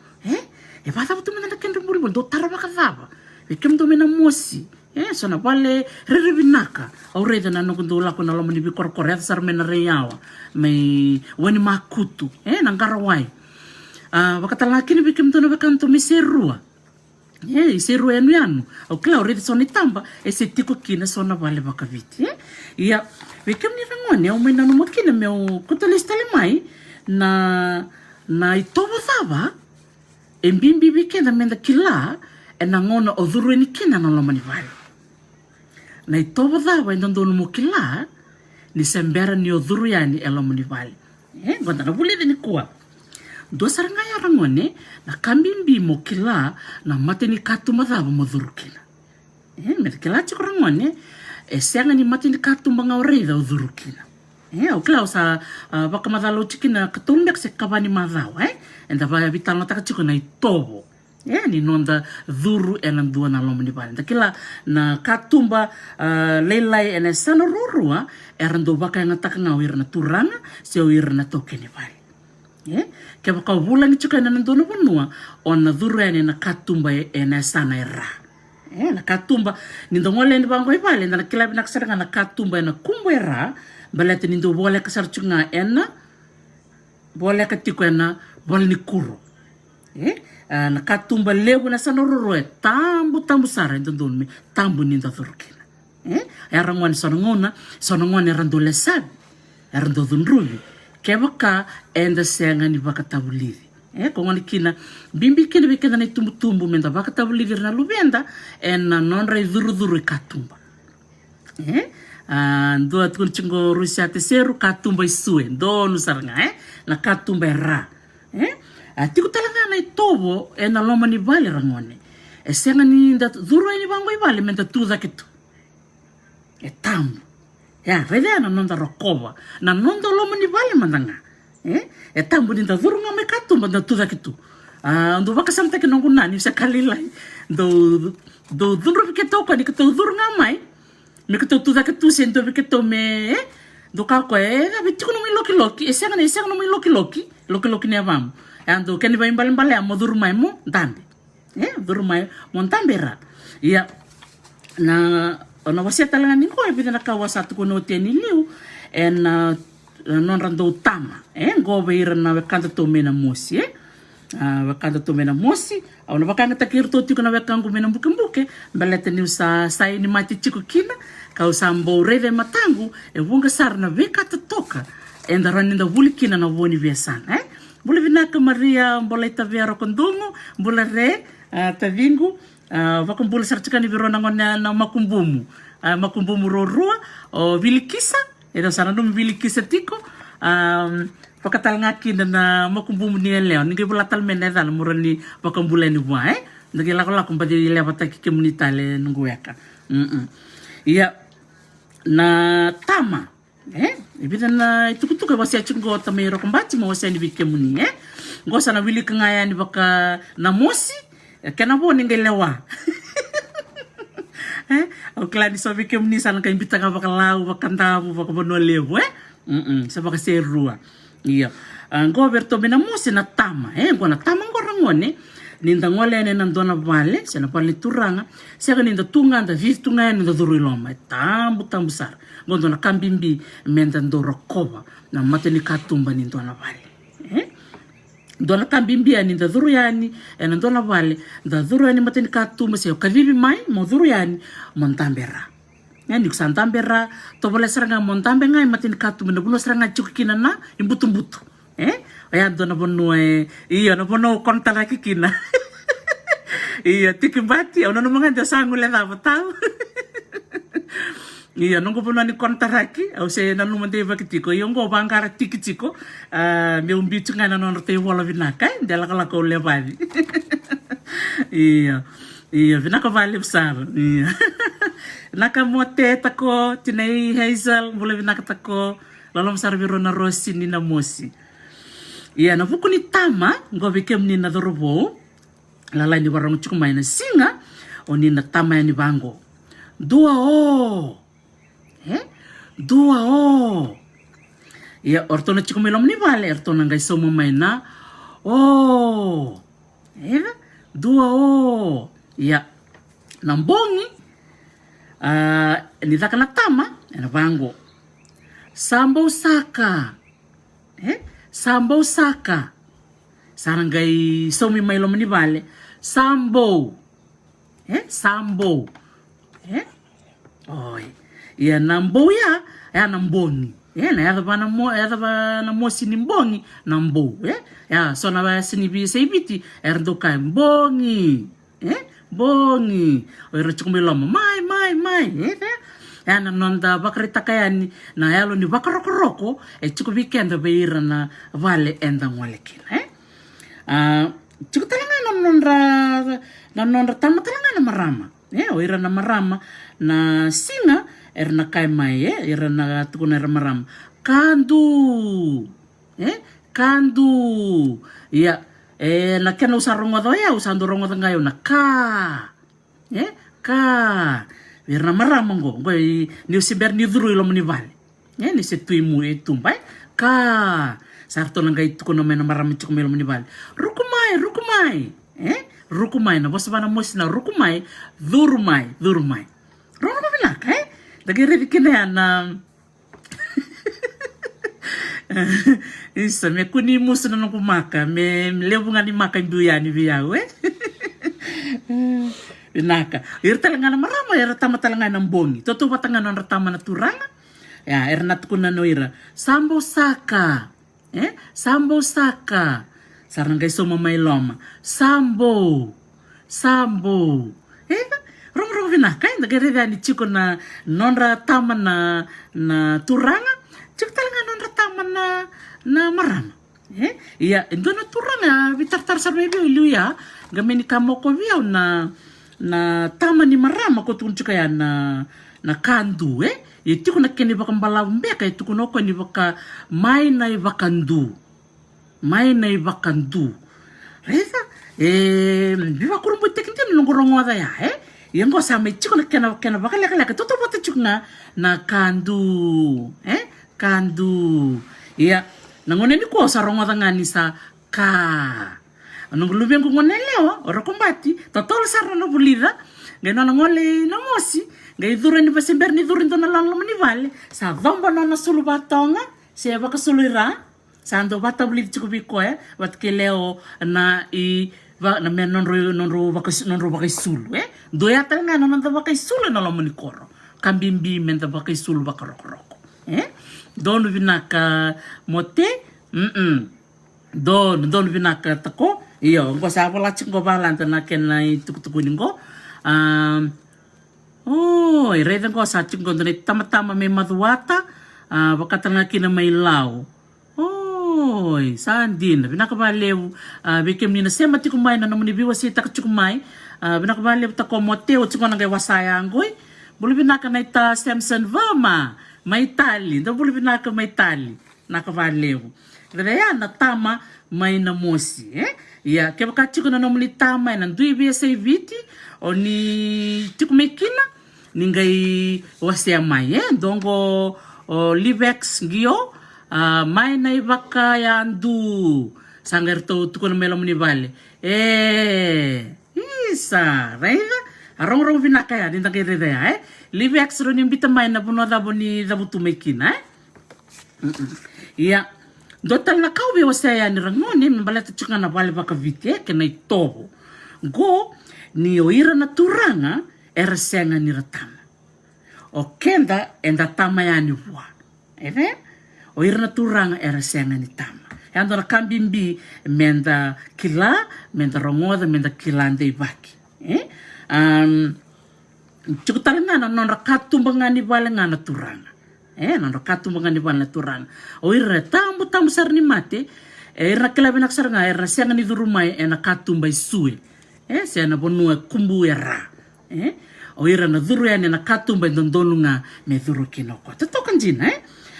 Bata buto na kendo muribo, do tara bakadaba. Ikem do na mosi. So na pale riribinaka. Aureda na nukundo lako na lomani bikorkore, at sarme na reyawa. May wani makutu, nang karawai. Bakatalaki ni bikem do na bakanto may serua. Seru anu au klau rede soni tamba ese tiko kina sona vale bakaviti ia wekem ni rangone au mena no makina meu kutolistale mai na itobo thaba embimbi bikenda menda kila na ngona odhuru ni kina no lomani vale na itobo thaba ndondo no kila ni sembera ni odhuru yani elomani vale gonda na bulede ni kuwa do saranga ya rangone na kambimbi mo kila na mateni katu madhaba modhurukina merkela chiko rangone senga ni mateni katu manga orida udhurukina o kila sa baka madhalo chikina katumbek se kabani madhawa enda ba vitalo taka chiko na itobo ni nonda dhuru dua na lomani bali kila na katumba leilai ene sana rurua erando baka yang taka ngawir na turanga se wir na tokeni bali ke baka bulan chuka na ndono bonua ona dhurene na katumba na sana era na katumba nindo ngole ni bango ibale na kila bina kasaranga na katumba na kumbera balete nindo bole kasar chunga ena bole katiko na bole ni kuro na katumba lebu na sana roro tambu sara ndondo me tambu nindo dhurkina era ngone sonongona randole sabi rando dhunrubi kebaka enda senga ni bakatabuliri ko ngani kina bimbi kina bikenda na tumbu menda bakatabuliri na lubenda na nonra dhuru katumba ndo atkun chingo rusia teseru katumba isue ndo nusaranga na katumba ra tiku talaga na itobo na loma ni bale rangone senga ni nda dhuru ni bango ibale menda tuza kitu tambu rede na nonda rokoba na nonda lomo ni vale mandanga tambu ni da dhurunga me katumba da tuza kitu ndo baka samta ke nongu nani sa kalilai do dhunru biketo ko ni keto dhurunga mai me keto tuza kitu sento biketo me do ka ko bitu no mi loki esanga no mi loki ne avam ando keni ba imbale amo dhurumai mo ndambe dhurumai mo ndambera ia na ona wasia talanga ni ko ebida na kawasatu ko no teni liu non rando tama ngobe ira na bekanda to mena mosi bekanda to mena mosi ona bakanga takirto tiko na bekangu mena mbuke balete ni sa ni mati chiko kina ka usambo reve matangu vunga sarna bekata toka enda raninda wulikina na woni viasana bule vinaka Maria mboleta vera kondungu bule re tavingu vakumbula sarchikani virona ngona na makumbumu rorua o vilikisa eda sana no vilikisa tiko pakatal ngaki na makumbumu ni leo ngi bulatal meneda murani vakumbula ni wa ngi la kumbadi lewata ki komunitale ngueka iya na tama ibida na itukutuka wasi achingo tamero kumbati mo wasi ni bikemuni ngosa na wili kangaya ni baka na mosi kena bo ningelewa o klani so bikemuni sana ka imbita ka bakalau bakantabu bakabono lewo sa baka serua iya ngoberto bena mosi na tama ngona tama ngorangone ninda ngole ne nandona vale sena pali turanga sega ninda tunga nda vitunga ninda duriloma tambu sar ngondo na kambimbi menda ndoro kova na mateni katumba nindona vale dona kambimbi ani nda duruyani ena ndona vale nda duruyani mateni katumba se kavivi mai mo duruyani montambera yani kusantambera to bole seranga montambe ngai mateni katumba na buno seranga chukina na imbutumbutu ya dona bono iyo na bono kontala kikina Iya, tikibati, ono naman nga sangu le dapat tahu. Iya, nunggu pun nani kontaraki, au se nanu mante bakitiko, yongo bangkara tikitiko, me umbitu nga nanon te wala vinaka, dela kala ko le bali. Iya. Iya, vinaka vale besar. Iya. Naka mote tako, tinay Hazel, mula vinaka tako, lalom sarviro na rosi ni na mosi. Iya, na buku ni tama, ngo bikem ni na dorobo, lalai ni warong chukumay na singa, o ni na tama ni bango. Dua o. Dua o. Iya, orto na chukumilom ni vale, orto na ngay sumumay na, o. Dua o. Iya, nambongi, ni taka na tama, na bango. Sambo saka. Sambo saka. Sarangay somi may lomani vale. Sambo. Sambo. Oy. Iya nambo ya. Nambongi. Na yada ba na mo sinimbongi. Nambo. Ya, so na ba sinibi sa ibiti. Erdo kay mbongi. Bongi. Oy rachuk milom. Mai. Yana nonda bakarita kaya ni na yalo ni bakaroko chuku weekend beira na vale enda ngwalekin chuku talanga nonra tama talanga na marama oira na marama na singa na kai mai ira na tukuna marama kandu kandu ya na kena usarongo ya usando rongo ngayo na ka Virna marama ngo ni siber ni duru ilo muni vale ni se tuimu e tumbai ka sarto nanga itu kono mena marama chuko melo muni vale rukumai rukumai na bosa bana mosina rukumai durumai rono ba bilaka dagere dikene na isa me kuni musu no kumaka me lebunga ni maka nduyani biyawe Binaka. Talanga na marama, tama talanga ng bongi. Toto patanga ng ratama na turanga. Ya, nat ko na noira. Sambo saka. Sambo saka. Sarang kay sumamay loma. Sambo. Rong binaka. Nagirida ni chiko na non ratama na turanga. Chiko talanga non ratama na marama. Iya, endo na turanga. Bitar-tar sa maybe iluya. Gamin ni kamoko biyaw na tama ni marama ko tunjuk kaya na kandu itu ko nakeni baka mbalawmbe kay tuko no ko ni baka may na ibakandu resa biwa kurumbu tekintin nungurong wada ya yang ko sa may chiko nakena baka leka toto bote chuk na kandu kandu iya nangone ni ko sa rongwada ngani sa ka Anong lubiang ko ngonelewa, ora kumbati, totol sarno na bulida, gano na ngole na mosi, gay duran ni pasimber ni durin to na lang ni vale, sa domba na nasulu batonga, siya baka sulira, sa ando bata bulid chuko biko wat kileo na na men non ro bakay sulu, doya tal nga non bakay sulu na lang ni koro, kambimbi men bakay sulu bakaroko, don binaka mote, don binaka tako, iyo, ko sa wala ching ko balan na ken tukutukunin ko. Redan ko sa ching ko tama-tama may maduwata, baka nga kina may law. Saan din? Binakabalew, bikim ni na semati kumay na naman ibiwa si takchukumay. Binakabalew ta ko moteo chiko nang wasaya anggoy. Buli binaka na ita Samson Vama, may tali. Buli binaka may tali. Nakabalew. Kaya na tama may namosi, Ya, kaya bakati ko na namuli tama ng duibi sa viti o ni tikumekina ningay wasya may dongo livex giyo may na ibaka yandu sangger to tuko na melam ni vale isa raiga arong vinakaya din takire ya livex ro ni bitamay na puno dabo ni dabo tumekina ya Dotal na kaubi wasaya ni rangoni mbalata chuka na vale baka vite kena itoho. Go ni oira na turanga senga ni ratama. O kenda enda tama ya ni wa. Oira na turanga senga ni tama. Yando na kambimbi menda kila, menda rongoda, menda kilande ibaki. Cikutalangana non rakatumbangani valangana turanga. Non rakatumbangani valangana turanga. Oira tambu sar ni mate. Era kelabenak saranga era sianga ni durumai ena katumba isue. Se na bonua kumbu era. Oira na duru ya na katumba ndondolunga me duru kinoko. Tatokan jina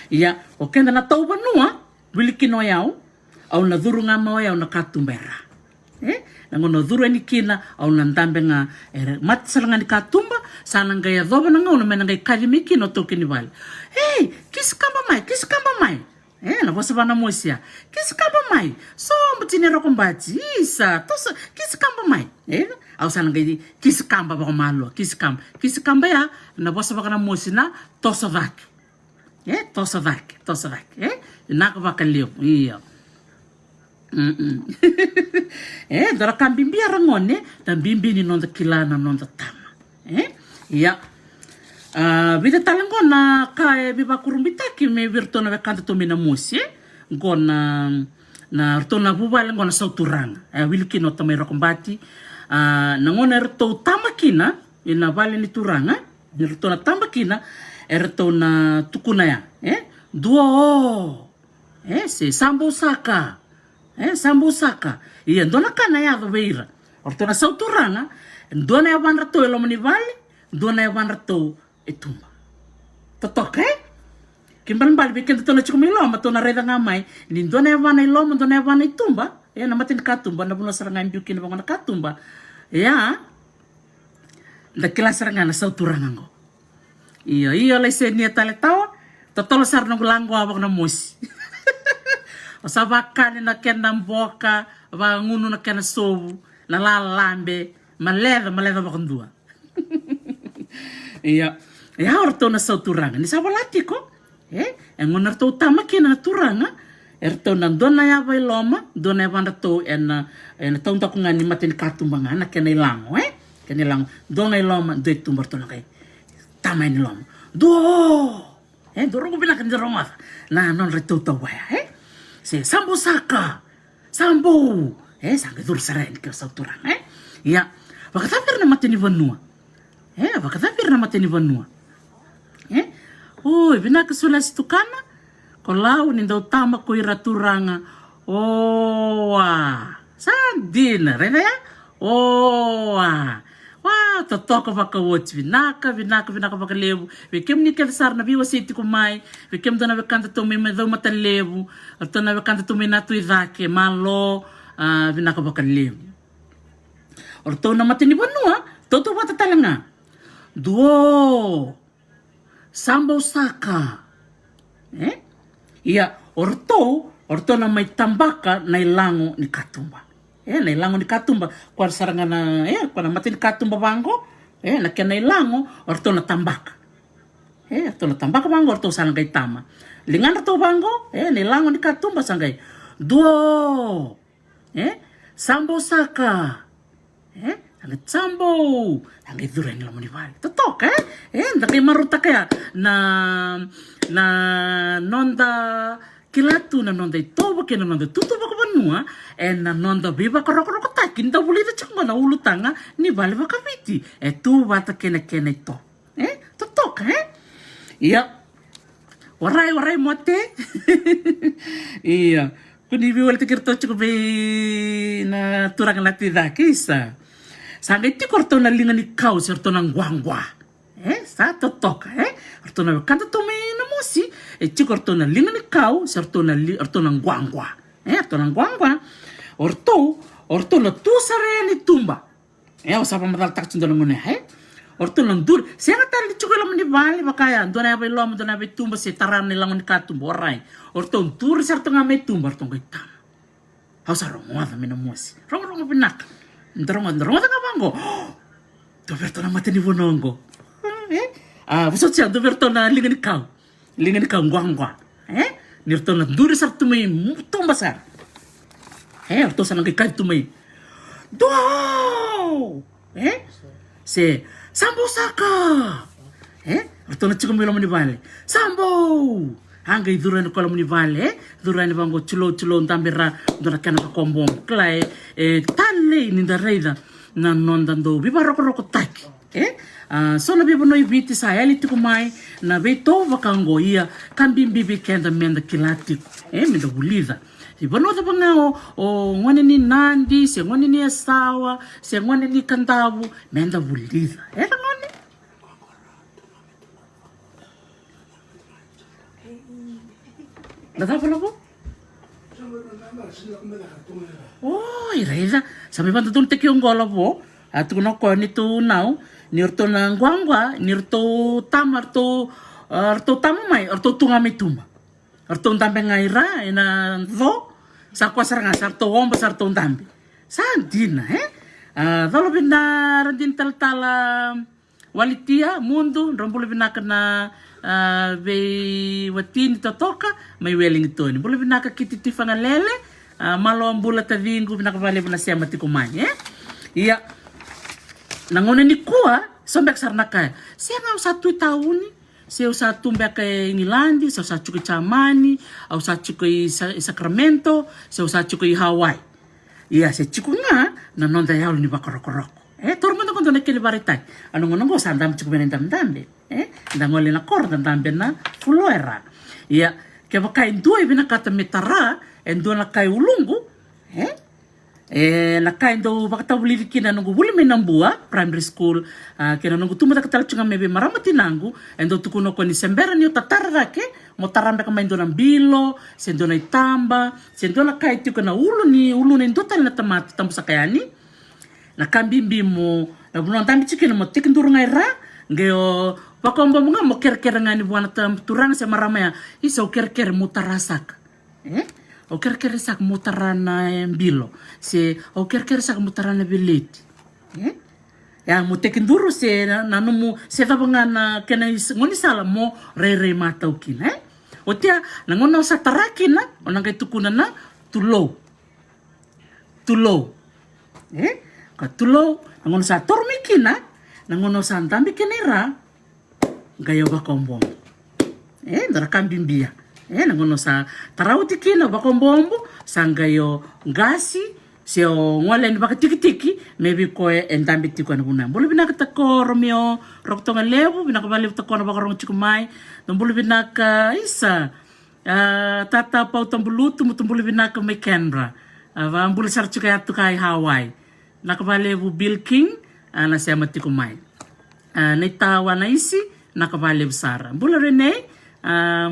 Ia o kenda na tau banua wili kino yao au na duru nga mau yao na katumba era. Na ngono duru ni kina au na ndambe nga era mat salanga ni katumba sana nga ya doba na ngono mena nga kalimiki no toki ni wale. Hey, kisikamba mai. Na vosa vana mosia. Kisikamba mai. So mutini rokombati. Isa. Tosa kisikamba mai. Au sana nga kisikamba bako malo. Kisikamba ya na vosa vana mosina tosa vaki. Tosa vaki. Naka vaka leo. Iya. Dara kambimbi arangone. Dan bimbi ni nonda kilana nonda tama. Iya. Vida talangona ka biba kurumbitaki me virtona vekanta tomina mosi gona na rtona bubala ngona sauturanga wilkino tamai rokombati na ngona rto tamakina ina vale ni turanga ni rtona tamakina rtona tukuna ya duo se sambusaka iya ndona kana ya veira rtona sauturanga ndona ya van rto elomni vale ndona ya van rto etumba. Totok Kimbal bal bikin to na chukumiloma to na reda ngamay. Lindo na yawan ay loma do na yawan ay tumba. Na matin katumba na buno sarangan biukin na katumba. Dakila sarangan na sa uturangan ko. Iyo lay se niya talitawa. Totolo sar nung langgo abang na mus. O sa bakani na ken ng boka. Nguno na ken na sobu. Nalalambe. Maleda bakang dua. Orto na sa uturangan. Ni sa walati ko. Ang unarto utama kina na turanga. Erto na doon na yabay loma. Doon na yaban rato taong tako nga ni matin katumbangan na kinailango. Kinailango. Doon na loma. Doon tumbarto na kay. Tama ni loma. Doon! Doon ko binakan di roma. Na non rato tawaya. Sambo saka. Sambo! Sangka dur sarayin ka sa uturanga. Wakatapir na matin ni Vanua. Wakatapir na matin ni Vanua. Binakasula si tukana. Kalau ni daw tama ko iraturanga. Sandina. Rena ya? Totoko baka watch. Binaka baka lebu. Vikem ni kevsar na biwa siti kumay. Vikem do na vikanta tumi daw mata lebu. Ato na vikanta tumi na tuidake. Malo. Binaka baka lebu. Orto na matini Vanua. Toto bata talanga. Duo. Sambo saka. Orto na may tambaka na ilango ni katumba. Na ilango ni katumba. Kwa saranga na, kwa na matin katumba bango. Na kaya na ilango, orto na tambaka. Orto na tambaka bango, orto sanggay tama. Lingan orto bango, na ilango ni katumba sanggay. Duo. Sambo saka. Ang sambo. Ang iduran nila mo ni Vali. Totok, Daki maruta kaya na nonda kilatu na nonda itoba kaya na nonda tutuba ka Vanua na nonda biba karoko takin da bulita changa na ulutanga ni Vali bakapiti. Tu bata kena ito. Totok, Waray mote. Kuni biwal tikirto chukubi na turang latida kisa. Sangay ti korto na lingan ni kau serto ng guangwa. Sa totok, Orto na kanta to may namusi. Ti korto na lingan ni kau serto ng guangwa. Orto ng guangwa. Orto na tusare ni tumba. Usapa madaltak sundo ng muna, Orto ng dur. Siya nga tali chuko lang ni Vali bakaya. Doon na yabay loma, doon na yabay tumba. Si taran nilang ni katumba. Oray. Orto ng dur serto nga may tumba. Orto ng tama. Hausa rongo mi namusi. Rongo pinak. Ndrongo nga bango. Doberto na mati ni Vonongo. Busot siya, doberto na lingan ikaw. Lingan ikaw, ngwa. Nirto na duri sa tumay, tumba sar. Orto sa nang ikay tumay. Duaw! Si, Sambo saka! Orto na chiko mo ni Vali. Sambo! Hanggang duran ko alam ni Vale, duran ni bango chulo ndambira dura kana ka kombom klay tale ni da reida na nondando biba roko taki so na biba no ibiti sa eli tiku mai na beto vakango ia kambimbi bikenda menda kilatiku menda bulida iba no tapa nga o ngone ni nandi se ngone ni asawa se ngone ni kandabu menda bulida ngone Nada pala po? Oh, ira. Sabi pa tutulong teki yung gola po. At kung ako nito now, nirto na guangwa, nirto tama, arto tama may, arto tunga may tuma. Arto tambe nga ira, ina do, sa kwasar nga, sa arto wong, sa arto tambe. Saan din na, Dalo bina, randin taltala, walitia, mundo, rambulo binaka na, be watini totoka may weling ito ni bula binaka kititifa nga lele malo ang bula tavingu binakabali na siya matikumay iya nangona ni kuwa sombek sarnaka siya nga usatu tauni siya usatu mbeka Ingilandi siya usatu kay Chamani au usatu kay Sacramento siya usatu kay Hawaii iya siya chiku nga nanonda yaw ni bakorokoroko tormando kondo na kilibaritay. Ano nga nanggo sandam cukup dambe. Dangole na kor dambe na fuloera. Ya, kaya kain dua binakata metara, endo na kay ulungu. Na kain do bakata buli kina nunggu buli menambua primary school. Kina nunggu tumata katala chunga mebe maramati nangu, endo tukuno ko ni sembera ni utatara ke, mo tarambe kama endo na bilo, sendo na itamba, sendo na kay tiko na ulu na indotal na tamati tambu sakayani. Na kambimbi mo na buno tambi chikin mo tikinduru ngaira ngeo pakombo mo nga mo kerker ngani buana tam turang sa maramaya isa o kerker mutarasak o kerker sak mutarana bilo se o kerker sak mutarana bilit ya mo tikinduru se na numu se tabanga na kena ngoni sala mo re mata ukin o tia na ngona sa tarakina o nang kay tukuna na tulo Katulo, nangono sa tormikina, nangono sa andambi kenera, gayo bakombom. Dara kambimbia. Nangono sa tarawtikina bakombombo, sangayo ngasi, sio ngwale ni bakatiki-tiki, maybe ko endambi tiko na bunam. Bulu binaka tako Romeo, roktonga lebu, binaka bali tako na bakarong chikumay, bulu binaka isa, tata pau tambulu, tumutumbulu binaka may Canberra. Bulu sarchuka yatu kay Hawaii. Nakabale bu Bill King na siya matikumay. Naitawa na isi nakabale bu Sara. Bula Rene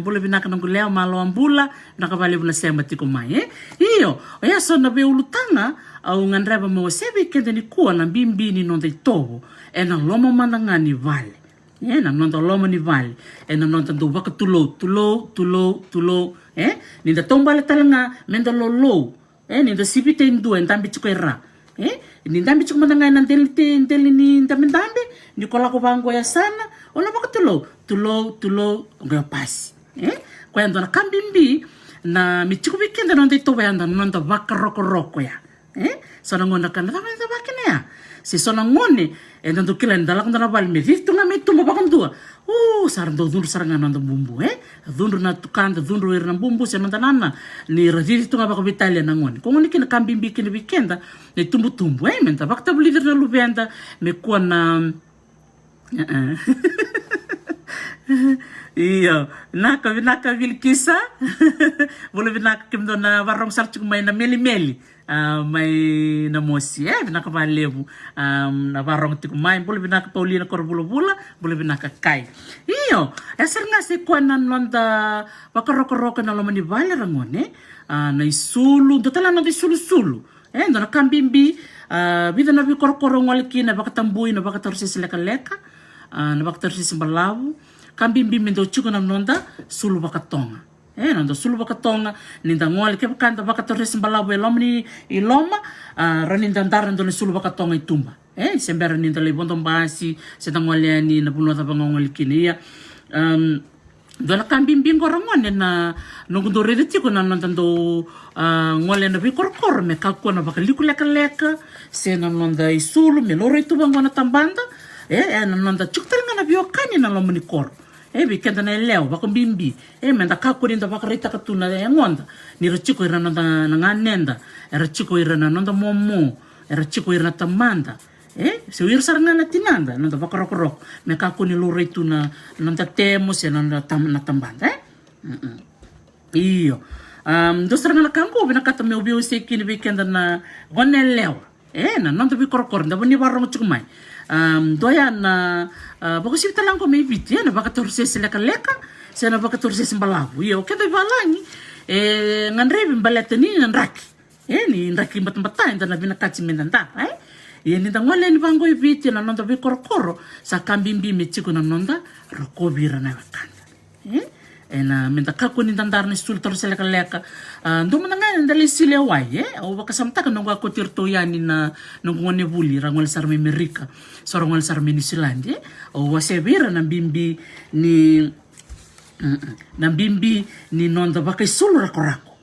bula binaka ng guleo malo ang bula nakabale bu na siya matikumay. Iyo, oya so nabe ulutanga au ngandraba mo sebe kende ni kuwa na bimbi ni nonda itobo na lomo mananga ni vale. Na nonda lomo ni vale. Na nonda do baka tulo. Ninda tombale talanga menda lolo. Ninda sipite indu entambi chukwera. Nindambi chukuma na ngayon ng teli ni dambi ni kola ko bango ya sana wala baka tulo ngayon pas kaya ndo na kambimbi na michukubi kenda nonda ito ba yanda nonda baka roko ya so nangona ka na nonda baka na ya si so nangone nonda kila ndala kunda na bali me viftu nga me tumba baka ndua sarang do dundu sarang nonda bumbu dundu na tukanda dundu ira na bumbu sa nonda nana ni radiri tu nga baka bitalia nangone kung ni kina kambimbi kina weekenda ni tumbu menta baka tabu lider na lubenda me kuwa na iyo naka vilkisa bolo binaka kimdo na warong sarchuk may na meli may namosi binaka malebu na warong tikumay bolo binaka Paulina korbula bolo binaka kai iyo esar nga si kuwa na nonda bakaroko na lomani vale rangone na isulu dotala na isulu ndo na kambimbi bida na bi korkorong waliki na bakatambuy na bakatarsis leka na bakatarsis balawu kambimbi mendo chuko na nonda sulu bakatonga nonda sulu bakatonga ninda ngol ke bakanda bakatarsis balawu elomni iloma raninda ndaran do sulu bakatonga itumba sembera ninda lebondo basi sedangoliani na buno ta bangoliki niya dona kambimbi ngorongone na nungundo rediti ko na nandando ngole na bikorkor me kakko na bakaliku leka se na nonda isulu me loro itu bangona tambanda na nonda chuktar nga na biokani na lomoni kor bi kenda na leo bakombimbi menda kakko ninda bakarita katuna ngonda ni rachiko ira nonda nganenda era chiko ira na nonda momo era chiko ira tamanda sewir sarangana tinanda nanda vakarok me kakuni lure itu na nanda temos ya nanda na tambanda iyo do sarangana kango bina kata me ubiu sekini weekend na goneleo na nanda vikorokor nda boni warong chukumai doya na bagus kita lang ko may biti na baka torses leka sa na baka torses mbalavu iyo keda balangi nganrebi mbalete ni nraki ni nraki mbatmbata nda na bina kachi mendanda ni ngole ni bango ibiti na nonda vikorokoro sa kambimbi mechiko na nonda rokobira na wakanda na menda kako ni dandar ni sul tor seleka leka ndo mana nga ndali sile wai o baka samtaka no ga kotir to yani na ngone buli rangol sarme Amerika sorongol sarme ni Silandi o wasebira na bimbi ni nonda baka sul rakorako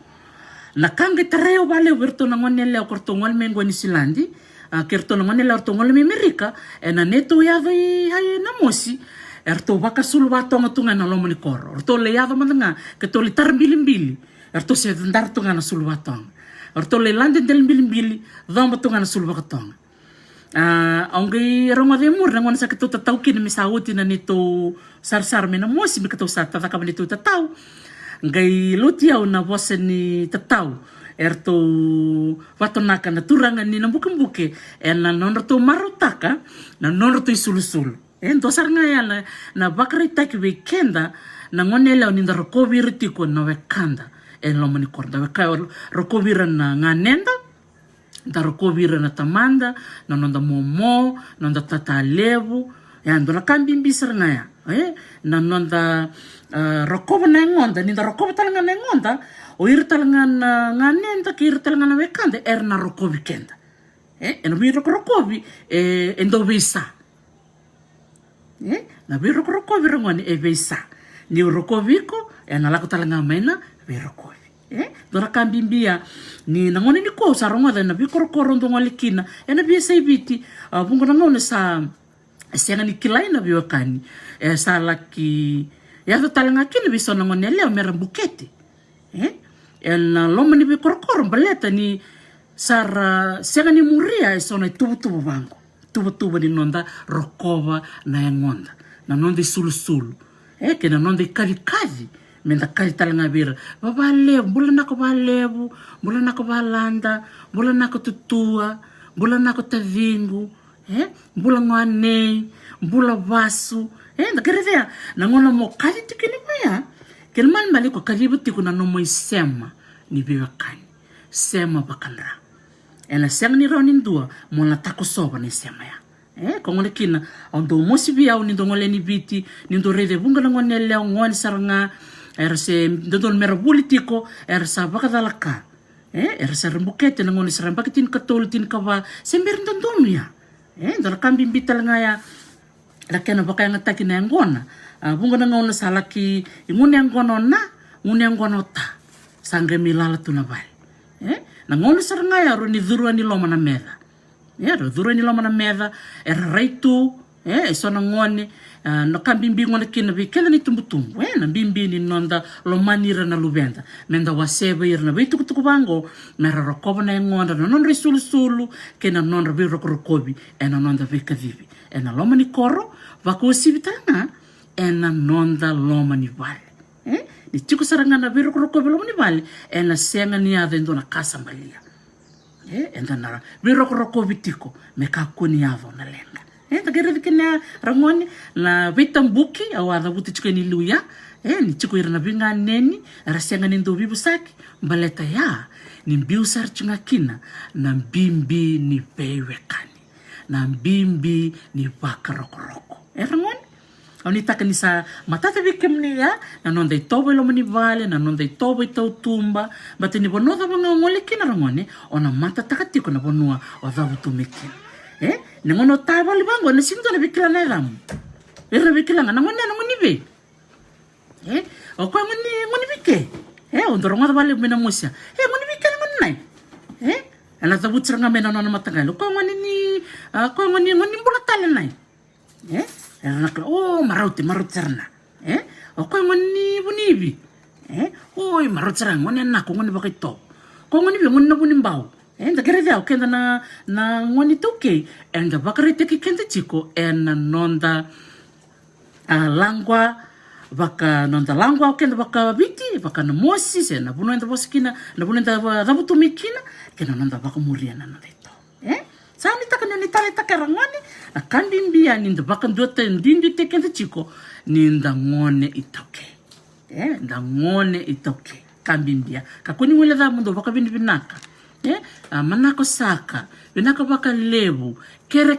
na kange tareo bale werto na ngone leo korto ngol mengo ni Silandi kerto na ngone larto ngol mi Amerika na neto ya vai hai na mosi erto baka sulu batonga tunga na lomo ni koro erto le ya manga keto li tar bilim erto se ndar tunga na sulu batonga erto le lande del bilim dama tunga na sulu batonga ongi ronga de mur ngone sa keto tatau kin mi sauti na nito sar me na mosi mi keto sa tataka nito tatau ngai lutia na bosse ni tatau erto watonaka na turanga ni nambuke na nonroto marutaka na nonroto isulu ento sarnga ya na bakari taki weekenda na ngone leo ni ndaro tiko na wekanda lomani korda weka rokobira na nganenda ndaro kobira na tamanda na nonda momo nonda tatalevu ndo na kambimbi sarnga ya na nonda rokoba na ngonda ni ndaro rokoba talanga na ngonda o irtalangan nganenda ki irtalangan wekanda na rokobi kenda eno bi rokobi endo visa na bi rokobi rongoni visa ni rokobiko na lako talanga mena bi rokobi dora kambimbia ni nangoni ni ko saronga na bi korokoro ndongoli kina na bi saibiti bungo na ngone sa senga ni kilai na bi wakani sa laki ya talanga kina bi sona ngone leo mera bukete na loma ni bikorokoro baleta ni sara senga ni muria sona tubu bango tubu ni nonda rokoba na ngonda na nonda sulu ke na nonda kali menda kali talanga bira babale bulana ko balebu bulana ko balanda bulana ko tutua bulana ko tavingu bulangwane bula vasu na kerevea na ngona mo kali tikini maya kelman mali ko kalibu tiku na nomo sema ni bewakani sema bakandra sema ni ronin dua mo na takosoba ni sema ya kongole kina ondo mosi bia ni ndongole ni biti ni ndo rede bunga ngone le ngone saranga se ndodol mera politiko sa bakadalaka sa rembukete ngone sarambakatin katoltin kawa sember ndondomia ndala kambimbi talanga ya lakena bakaya ngataki na ngona bunga ngone salaki ngune ngono ngune ngono ta sangre milala tuna bal na ngone saranga ya ro ni dhurua ni loma na meda ro dhurua ni loma na meda raitu so na ngone no kambimbi ngone kina bi kela ni tumbutumbu na bimbi ni nonda lomanira na lubenda menda wasebe irna bitu kutukubango mera rokoba na ngonda no non risulu kena non rabi rokobi na nonda vikavivi na loma ni koro vakosibitanga na nonda loma ni vale ni tiku sarangana biro rokobi loma ni vale na senga ni ade ndo na kasa mbalia enda na biro rokobi tiko meka kuni avo na lenga tagare dikena rangoni na vitambuki au ada buti chikeni luya ni chiku irna binga neni rasenga ni ndo bibusaki mbaleta ya ni mbiusar chungakina na mbimbi ni bewekani na mbimbi ni bakaroko rangoni oni takani sa matata bikem ni ya na nonda itobo lo mani vale na nonda itobo itau tumba batini bonoda banga ngole kina rangoni ona mata takatiko na bonua odabu tumekina nengono tabali bango na sinto na bikila na ram era bikila na ngoni be o ko ngoni bike ondoronga bale mena musia ngoni bikila ngoni nai ala tabu tsanga mena na matangal ko ngoni mbula tale nai era nakla marauti serna o ko ngoni bunibi oi marauti serna ngoni na ko ngoni bakito ko ngoni be ngoni na buni mbao Enda gereda kenda na ngoni toke enda bakarete ki kenda chiko ena nonda langwa baka nonda langwa kenda baka biti baka na mosi se na buno enda boskina na buno enda rabutu mikina kena nonda baka muriana na ito sani taka ni tale taka rangwani na kambimbia ninda baka ndota ndindi te kenda chiko ninda ngone itoke nda ngone itoke kambimbia kakuni wile da mundo baka bindi binaka manako saka binaka baka lebu kere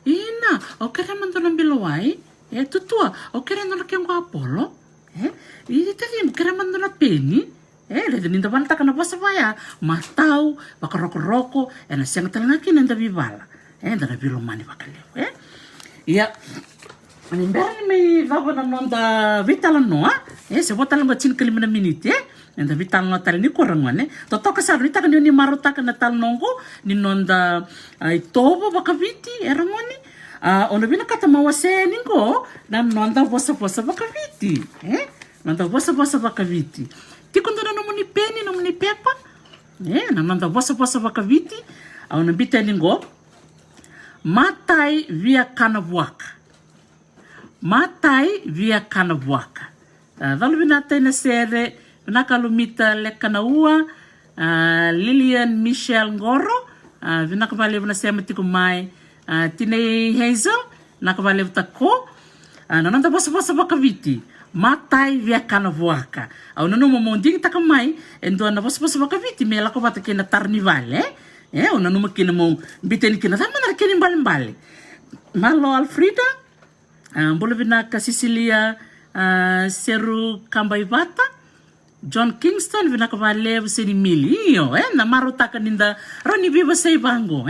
ina o kere mandona bilowai tutua o kere ndona kengo apolo ini tadi kere mandona peni le ninda banta kana basa baya matau baka roko ena senga talangaki nenda bibala ndana bilomani baka lebu ya Nimberi me vava na nonda vitala noa se botala ngo chin kelima na minute enda vitala no tali ni korangwane totoka sa rita kan ni marota kan tal nongo ni nonda itobo baka viti erangoni ono bina kata mawase ningo na nonda bosa baka viti nonda bosa baka viti tikondo na muni peni na muni pepa na nonda bosa baka viti ono bita ningo matai via kanabuaka Matai via kanabuaka. Dalu binatay na sere, nakalumita lekanaua, Lilian Michelle Ngoro, vinakabalev na sema tikumay, Tinay Hazel, nakabalev tako, nananda basa baka viti. Matai via kanabuaka. Au nanu mamonding takamay, endo na basa baka viti, mela ko bata kina tarnivale, o nanu makina mo biteni kina, tama na kini mbali. Malo Alfrida, Bolo vinaka Cecilia Seru Kambaivata, John Kingston vinaka valevu seni mili iyo na marutaka ninda roni viva sei bango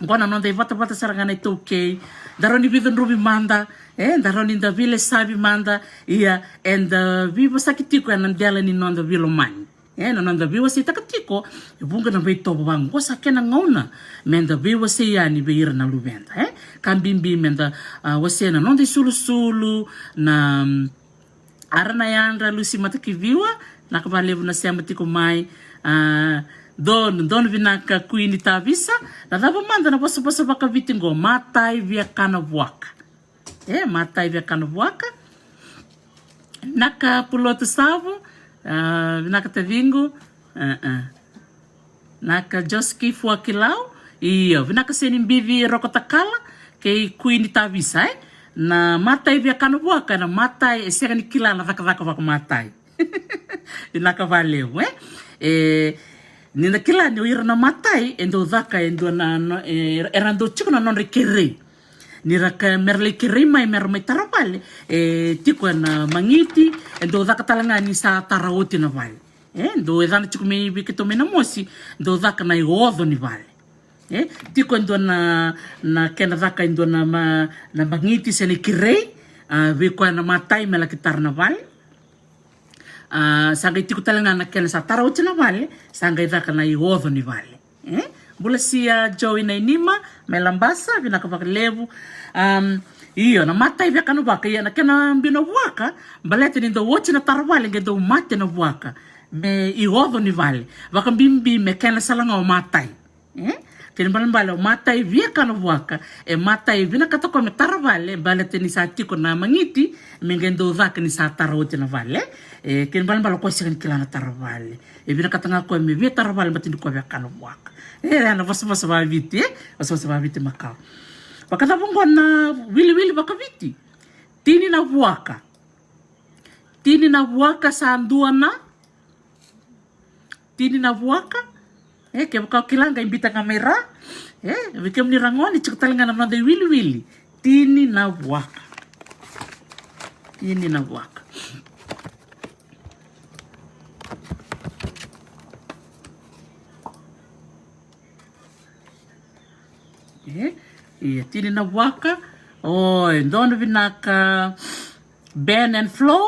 Ngona nonda ivata sarangana itoke daroni vidon rubi manda daroni nda vile sabi manda iya enda viva sakitiko nandela ni nonda vilo mani na nonda viva sei takatiko ibunga na veito bango sakena ngona menda viva sei yani beira na luvenda kambimbi menda wasena nonda sulu na arana yandra lusi matakiviwa nakavalevu na sema tiko mai don vinaka kuini tavisa na dava manda na bosa baka vitingo matai via kanabuaka matai via kanabuaka naka puloto savo vinaka tavingo naka joski fuakilau iyo vinaka senimbivi rokotakala ke kuini tavisa na matai via kanabuaka na matai segani kilala vaka matai vinaka valeu nina kila ni ira na matai endo dhaka endo na erando chiko na nonre kere nira ka merle kere mai tarapale tiko na mangiti endo dhaka talanga ni sa taraoti na vale endo edana chiko me bikito me na mosi endo dhaka na iodho ni vale tiko endo na kena dhaka endo na mangiti sene kere viko na matai mela kitar na vale sanga itiku talanga na kena sa taraoti na vale sanga idhaka na iodho ni vale bula sia Joey na inima melambasa vinaka vakalevu iyo na matai vya kanu vaka iya na kena mbino waka balete nindo wochi na taravale ngendo umate na waka me iodho ni vale vaka mbimbi me kena salanga o matai kena balambale o matai vya kanu waka matai vina katoko me taravale balete ni sa tiko na mangiti mengendo dhaka ni sa taraoti na vale ken balan balo ko sigan kilana taravale bina katanga ko me via taravale matindi ko vya kanu waka na vasa ba viti makao bakata bongo na wili baka viti tini na vuaka sa anduana tini na vuaka ke baka kilanga imbita kamera vikem ni rangoni chikutalanga na nande wili tini na vuaka iya tini na waka ndono vinaka Ben and Flo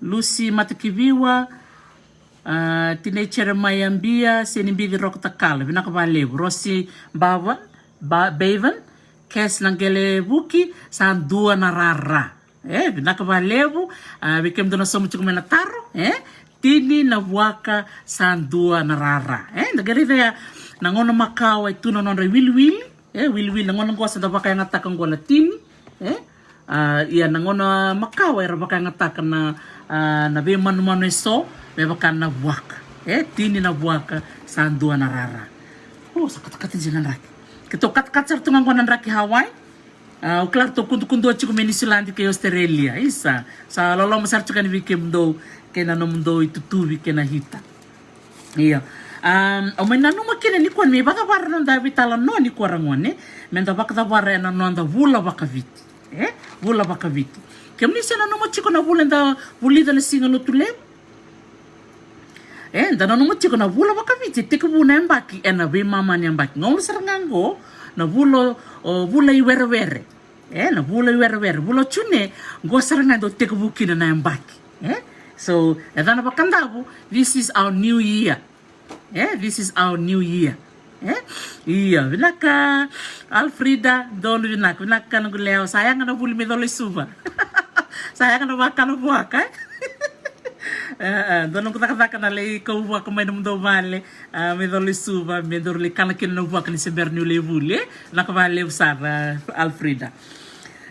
Lucy Matakiviwa tine Cheremaya Mbia senimbivi rokotakala vinaka valevu Rossi Bavan Kes Nangele Vuki Sandua na rara vinaka valevu vikem dona somu chukumena taro tini na waka sandua na rara. Nagarita ya nangono makao ay tuno non re wilwil. Wilwil nangono ko sa waka yang atakang ko na tini. Iya nangono makao ay waka yang atakan na be manu eso be waka na waka. Tini na waka sandua na rara. Sakat-katin silang raki. Kito kat-kat sa tungang ko ng raki Hawaii. O claro, to kundu at chiko Menisilandi kay Australia. Isa. Sa lolo masar chika ni Vikim do kay nanomdo itutubi kay nahita. Iya. O may nanuma kina ni kwan may baka para nang David talan no ni kwarangwan menda baka para na no anda vula baka viti. Vula baka viti. Kaya mnisa nanuma chiko na vula nda vulida na singa no tulem. Nda nanuma chiko na vula baka viti. Tika vuna yambaki na be mama ni yambaki. Ngomong sarangango na vula iwere-were. Na vula iwere-were. Vula chune, go sarangando teka bukina na yambaki. So, edana bakandabu, this is our new year. This is our new year. Iya, vinaka Alfrida, dolo vinaka naguleo, sayang na vuli medolo suba. Sayang na baka na buwaka. Doon ko nakataka na lay kauwa ko may namdo vale medoli suba medoli kana kinanuwa kan si Bernie Levule nakavale usar Alfrida.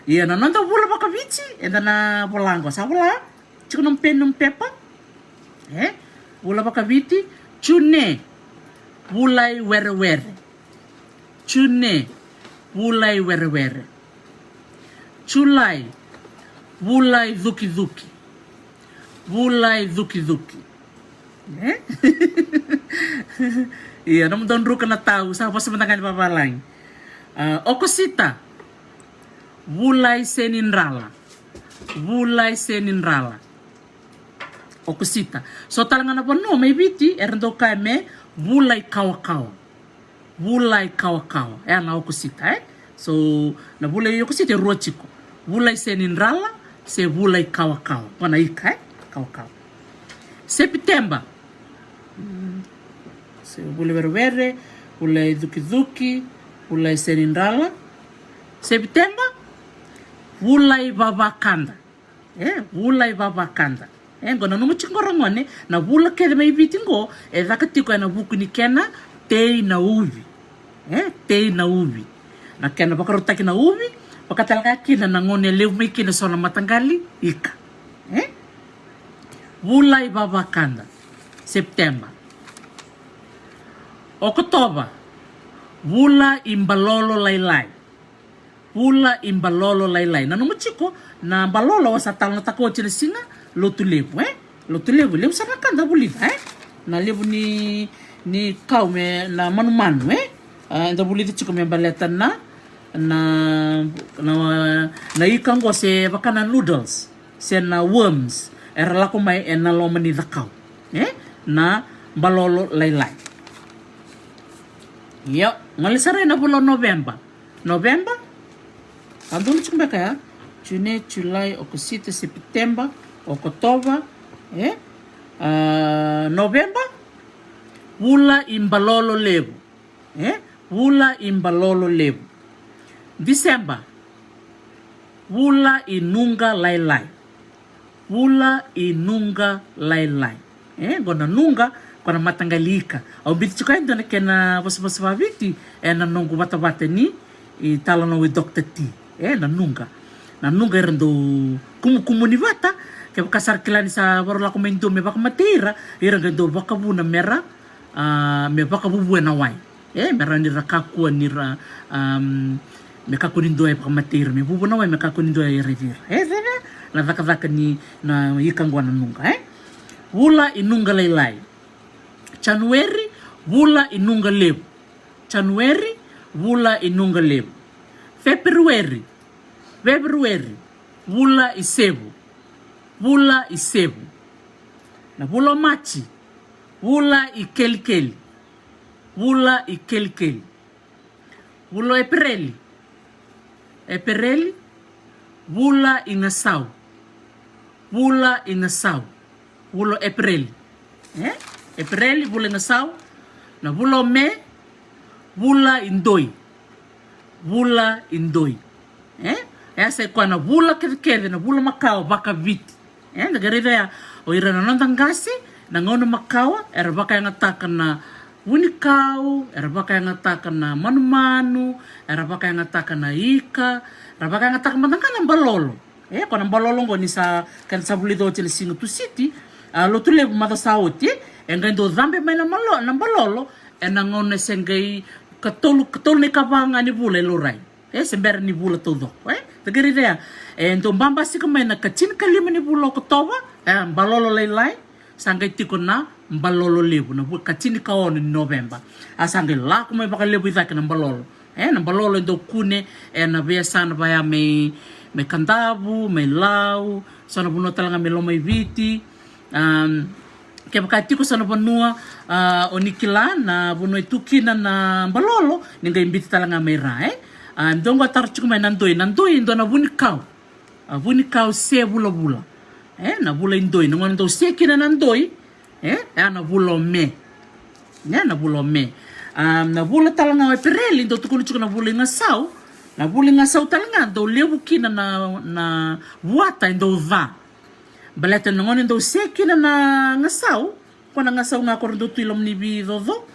Iya na nanda vula baka vici enda na bolango sa vula chiko num pen num pepa vula baka viti chune vulai were chune vulai were chulai vulai duki vulai duki. Iya, namun don ruka na tao sa pasamantangan papalang. Okosita, vulai seninrala. Okosita. So talangan apa no, may biti, erando kame, vulai kawa-kawa. Na okosita, So, na vulai okosita, rochiko. Vulai seninrala, se vulai kawa-kawa. Wana ika, Kau. September. Bulai were, bulai duki, bulai seninrala. September. Bulai babakanda. Bulai babakanda. Gona numu chingorangone na bula kede mai bitingo zakatiko na buku ni kena tei na ubi. Tei na ubi. Na kena bakarutaki na ubi, bakatalaka kina na ngone leu mai kina sona matangali ika. Vulai babakanda, September. Oktober, vula imbalolo lailai. Nanu machiko na balolo wasa talna tako chile singa lotu levu, Lotu levu sana kanda bulita, Na levu ni kau me na manu, Nda bulita chiko me baleta na ikan go se bakana noodles, se na worms. Era ko may na lomani dakau. Na balolo lailai. Yo, ngalisara na bulan November. Andun chumba kaya? June, July, August, September, October, November. Wula imbalolo lebu. Wula imbalolo lebu. December. Wula inunga lailai. Wula inunga lailai. Gona nunga kona matangalika. Au biti chukai dona kena bos viti na nungu bata ni I tala no Dr. T. Na nunga. Na nunga rendo kumu ni bata ke kasar kilani sa baru la komendo me baka matira iranga do baka buna mera me baka bubu na wai. Mera ni rakaku ni ra me kakunindo ay baka matira me bubu na wai me kakunindo ay revir. Na vaka ni na ikangwa na nunga Wula inunga lailai. January wula inunga lebu. Wula inunga lebu. February wula isebu. Na wula Machi wula ikelkeli. Wula Aprili wula ingasau. Wulo April. April wula ingasau. Na wulo Me wula indoi. Essa kwa wula kede na wula makao baka viti. Nagarida ya o ira na nantangasi nangono makawa era baka yang ataka na unikau, era baka yang ataka na manu-manu, era baka yang ataka na ika, era baka yang ataka matangka ng balolo. Kung ang balolo ngo ni sa kan sa bulido chile singo tu city, lo tu le mata sauti, enga ndo zambe mai na balolo, nangono sengai katolu ni kabanga ni bula lorai. Sembera ni bula todo. Tagari dia. Ento mbamba si kamay na kachin kalima ni bula kotoba, balolo laylay, sangay tiko na balolo lebu na kachin kaon ni November. Sangay la kumay baka lebu ithaki ng balolo. Ng balolo ndo kune na biasa na baya may kandabu, may lau, sana buno talaga may lomay viti. Kaya baka tiko sana banua onikila na buno itukina na balolo, ninga imbiti talaga may rai. Ndongo atar chukumay nandoy ndo na vunikau se bula na bula indoy nangon ndo se kina nandoy na bula me na bula me na bula talanga wa pereli ndo tukunu chukuna bula ngasau na bula ngasau talanga ndo lebu kina na wata ndo va baleta nangon ndo se kina na ngasau kona ngasau nga ko ndo tuilom ni bi dodo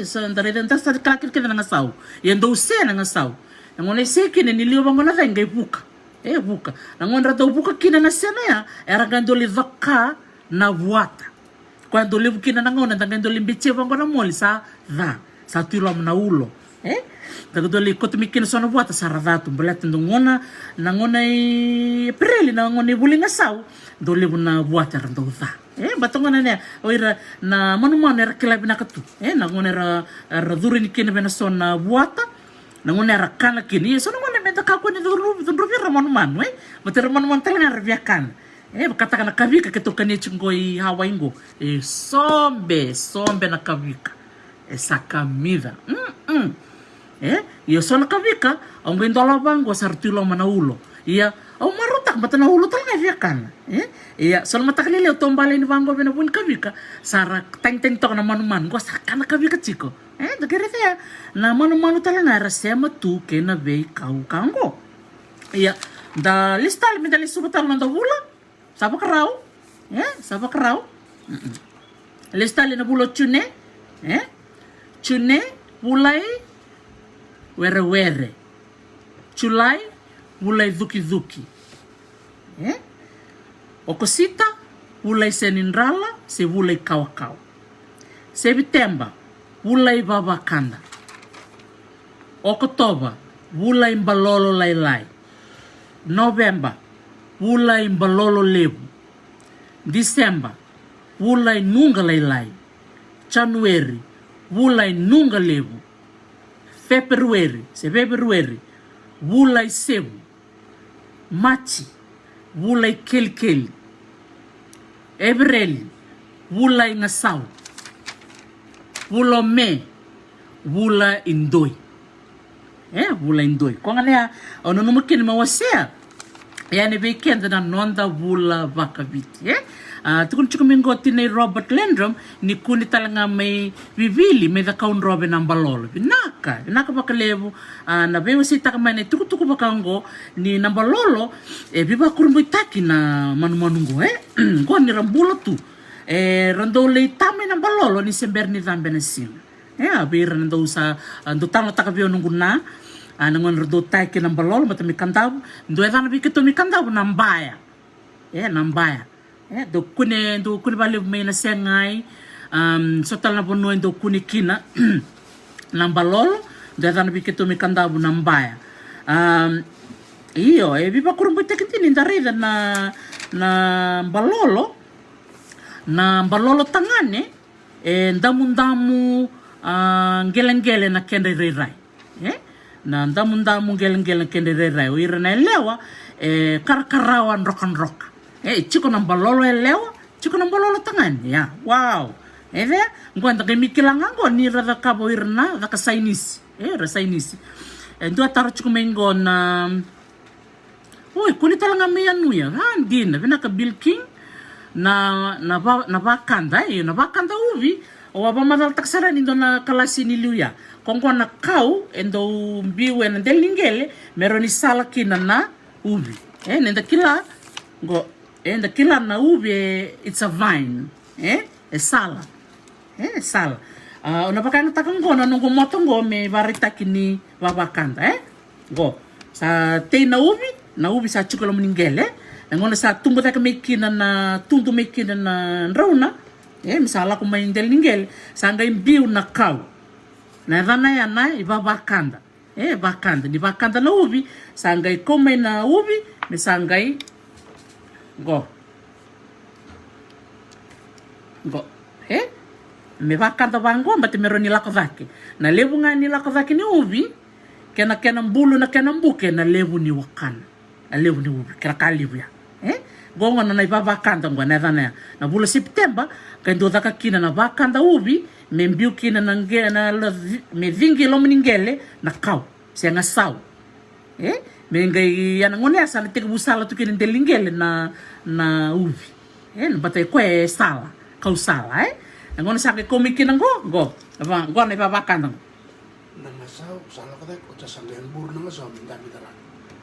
sa ndare den tasta kakir kina na ngasau ndo se na ngasau nangon se kina ni liwa ngona venga ibuka buka nangon rato buka kina na sena ya era gandoli vaka na wata quando levo kina nangon nda gandoli mbiche vango na moli sa tuilom na ulo gandoli kotu mikina sona wata sa radatu belet ndongona nangona pereli nangona bulinga sau do levo na wata rando va batongana ne oira na manu era kilabi na katu nangona era durini kina bena sona wata nangon era kana kini so nangon menta kako ni do ramon mate ramon talaga rabiakan kata kana kavika keto kani chingoi hawaingo sombe na kavika esa kamida yo so na kavika ang bendola bango sartulo manaulo iya au marutak mata na ulo talaga viakan iya so matakalile tombale ni bango bena pun kavika sara teng to na manuman go sakana kavika chiko dagere ya na manu talaga rasema tu kena be kau kango iya da listal mi dali subutal na bula saba karau listal na bulo chune bulai were chulai bulai duki okosita bulai senindrala se bulai kawakau September bulai babakanda Oktober bulai balolo laylay November bulai balolo lebu December bulai nunga laylay January bulai nunga lebu February bulai sebu March bulai kelkeli April bulai ngasau bulo me bula indoi bula indoi ko ngale ono no mkin mawasea yani weekend na nonda bula vakabiti tukun chukumingo tinay Robert Landrum ni kuni talaga may bibili may the kaun Robin ang balolo binaka bakalevo na bewa sita kamay na tukutuku bakango ni nambalolo biba kurumboy taki na manumanungo ko ni rambulo tu rando le tame ng balolo ni sember ni Van Benesin abira nando sa ando tama takabyo nung guna nangon rado tay ng balolo matami kandaw ndo edan bi kito mi kandaw nambaya nambaya do kune bali may na sengay so tal na bono ndo kune kina ng balolo ndo edan bi kito mi kandaw nambaya iyo biba kurumboy takintin indarida na balolo na balolo tangane ndamu ngelengele na kende rerai na ndamu ngelengele kende rerai uira na elewa karakarawan rock chiko na balolo elewa chiko na balolo tangane wow ngwanda kemikilanga ngo ni rada kabo irna da kasainis rasainis ndo ataro chiko mengo na kuni talanga meyanuya ndina vina ka Bill King na bakanda uvi o aba madal taksara nindo na kalasi ni luya kongko na kau endo biwe na delingele meroni sala kina na uvi nenda kila na uvi it's a vine sala sala una bakang takang go na nung motong go me varita kini babakanda go sa te na ubi sa chukolo mningele ngona sa tumbo ta me kina na tundu me kina na rauna misala ko maindel ningel sa ngai biu na kau na rana ya na ibabakanda bakanda ni bakanda na ubi sa ngai komai na ubi me sa ngai go me bakanda bango mbate mero ni lakovake na lebu nga ni lakovake ni ubi kena mbulu na kena mbuke na lebu ni wakana na lebu ni ubi kera kalibu ya gongo na ibabakanda ngwa na rana na bulu September kendo daka kina na bakanda ubi me mbiu kina na me vingi lo mningele na kau senga sau me ngai yana ngone asa na tiku busala tu kina delingele na ubi na batay kwe sala kau sala ngone sa ke komiki nang go na ibabakanda Nangasaw, sala ka tayo, kutsa sa ngayon buro nangasaw, minda mitara.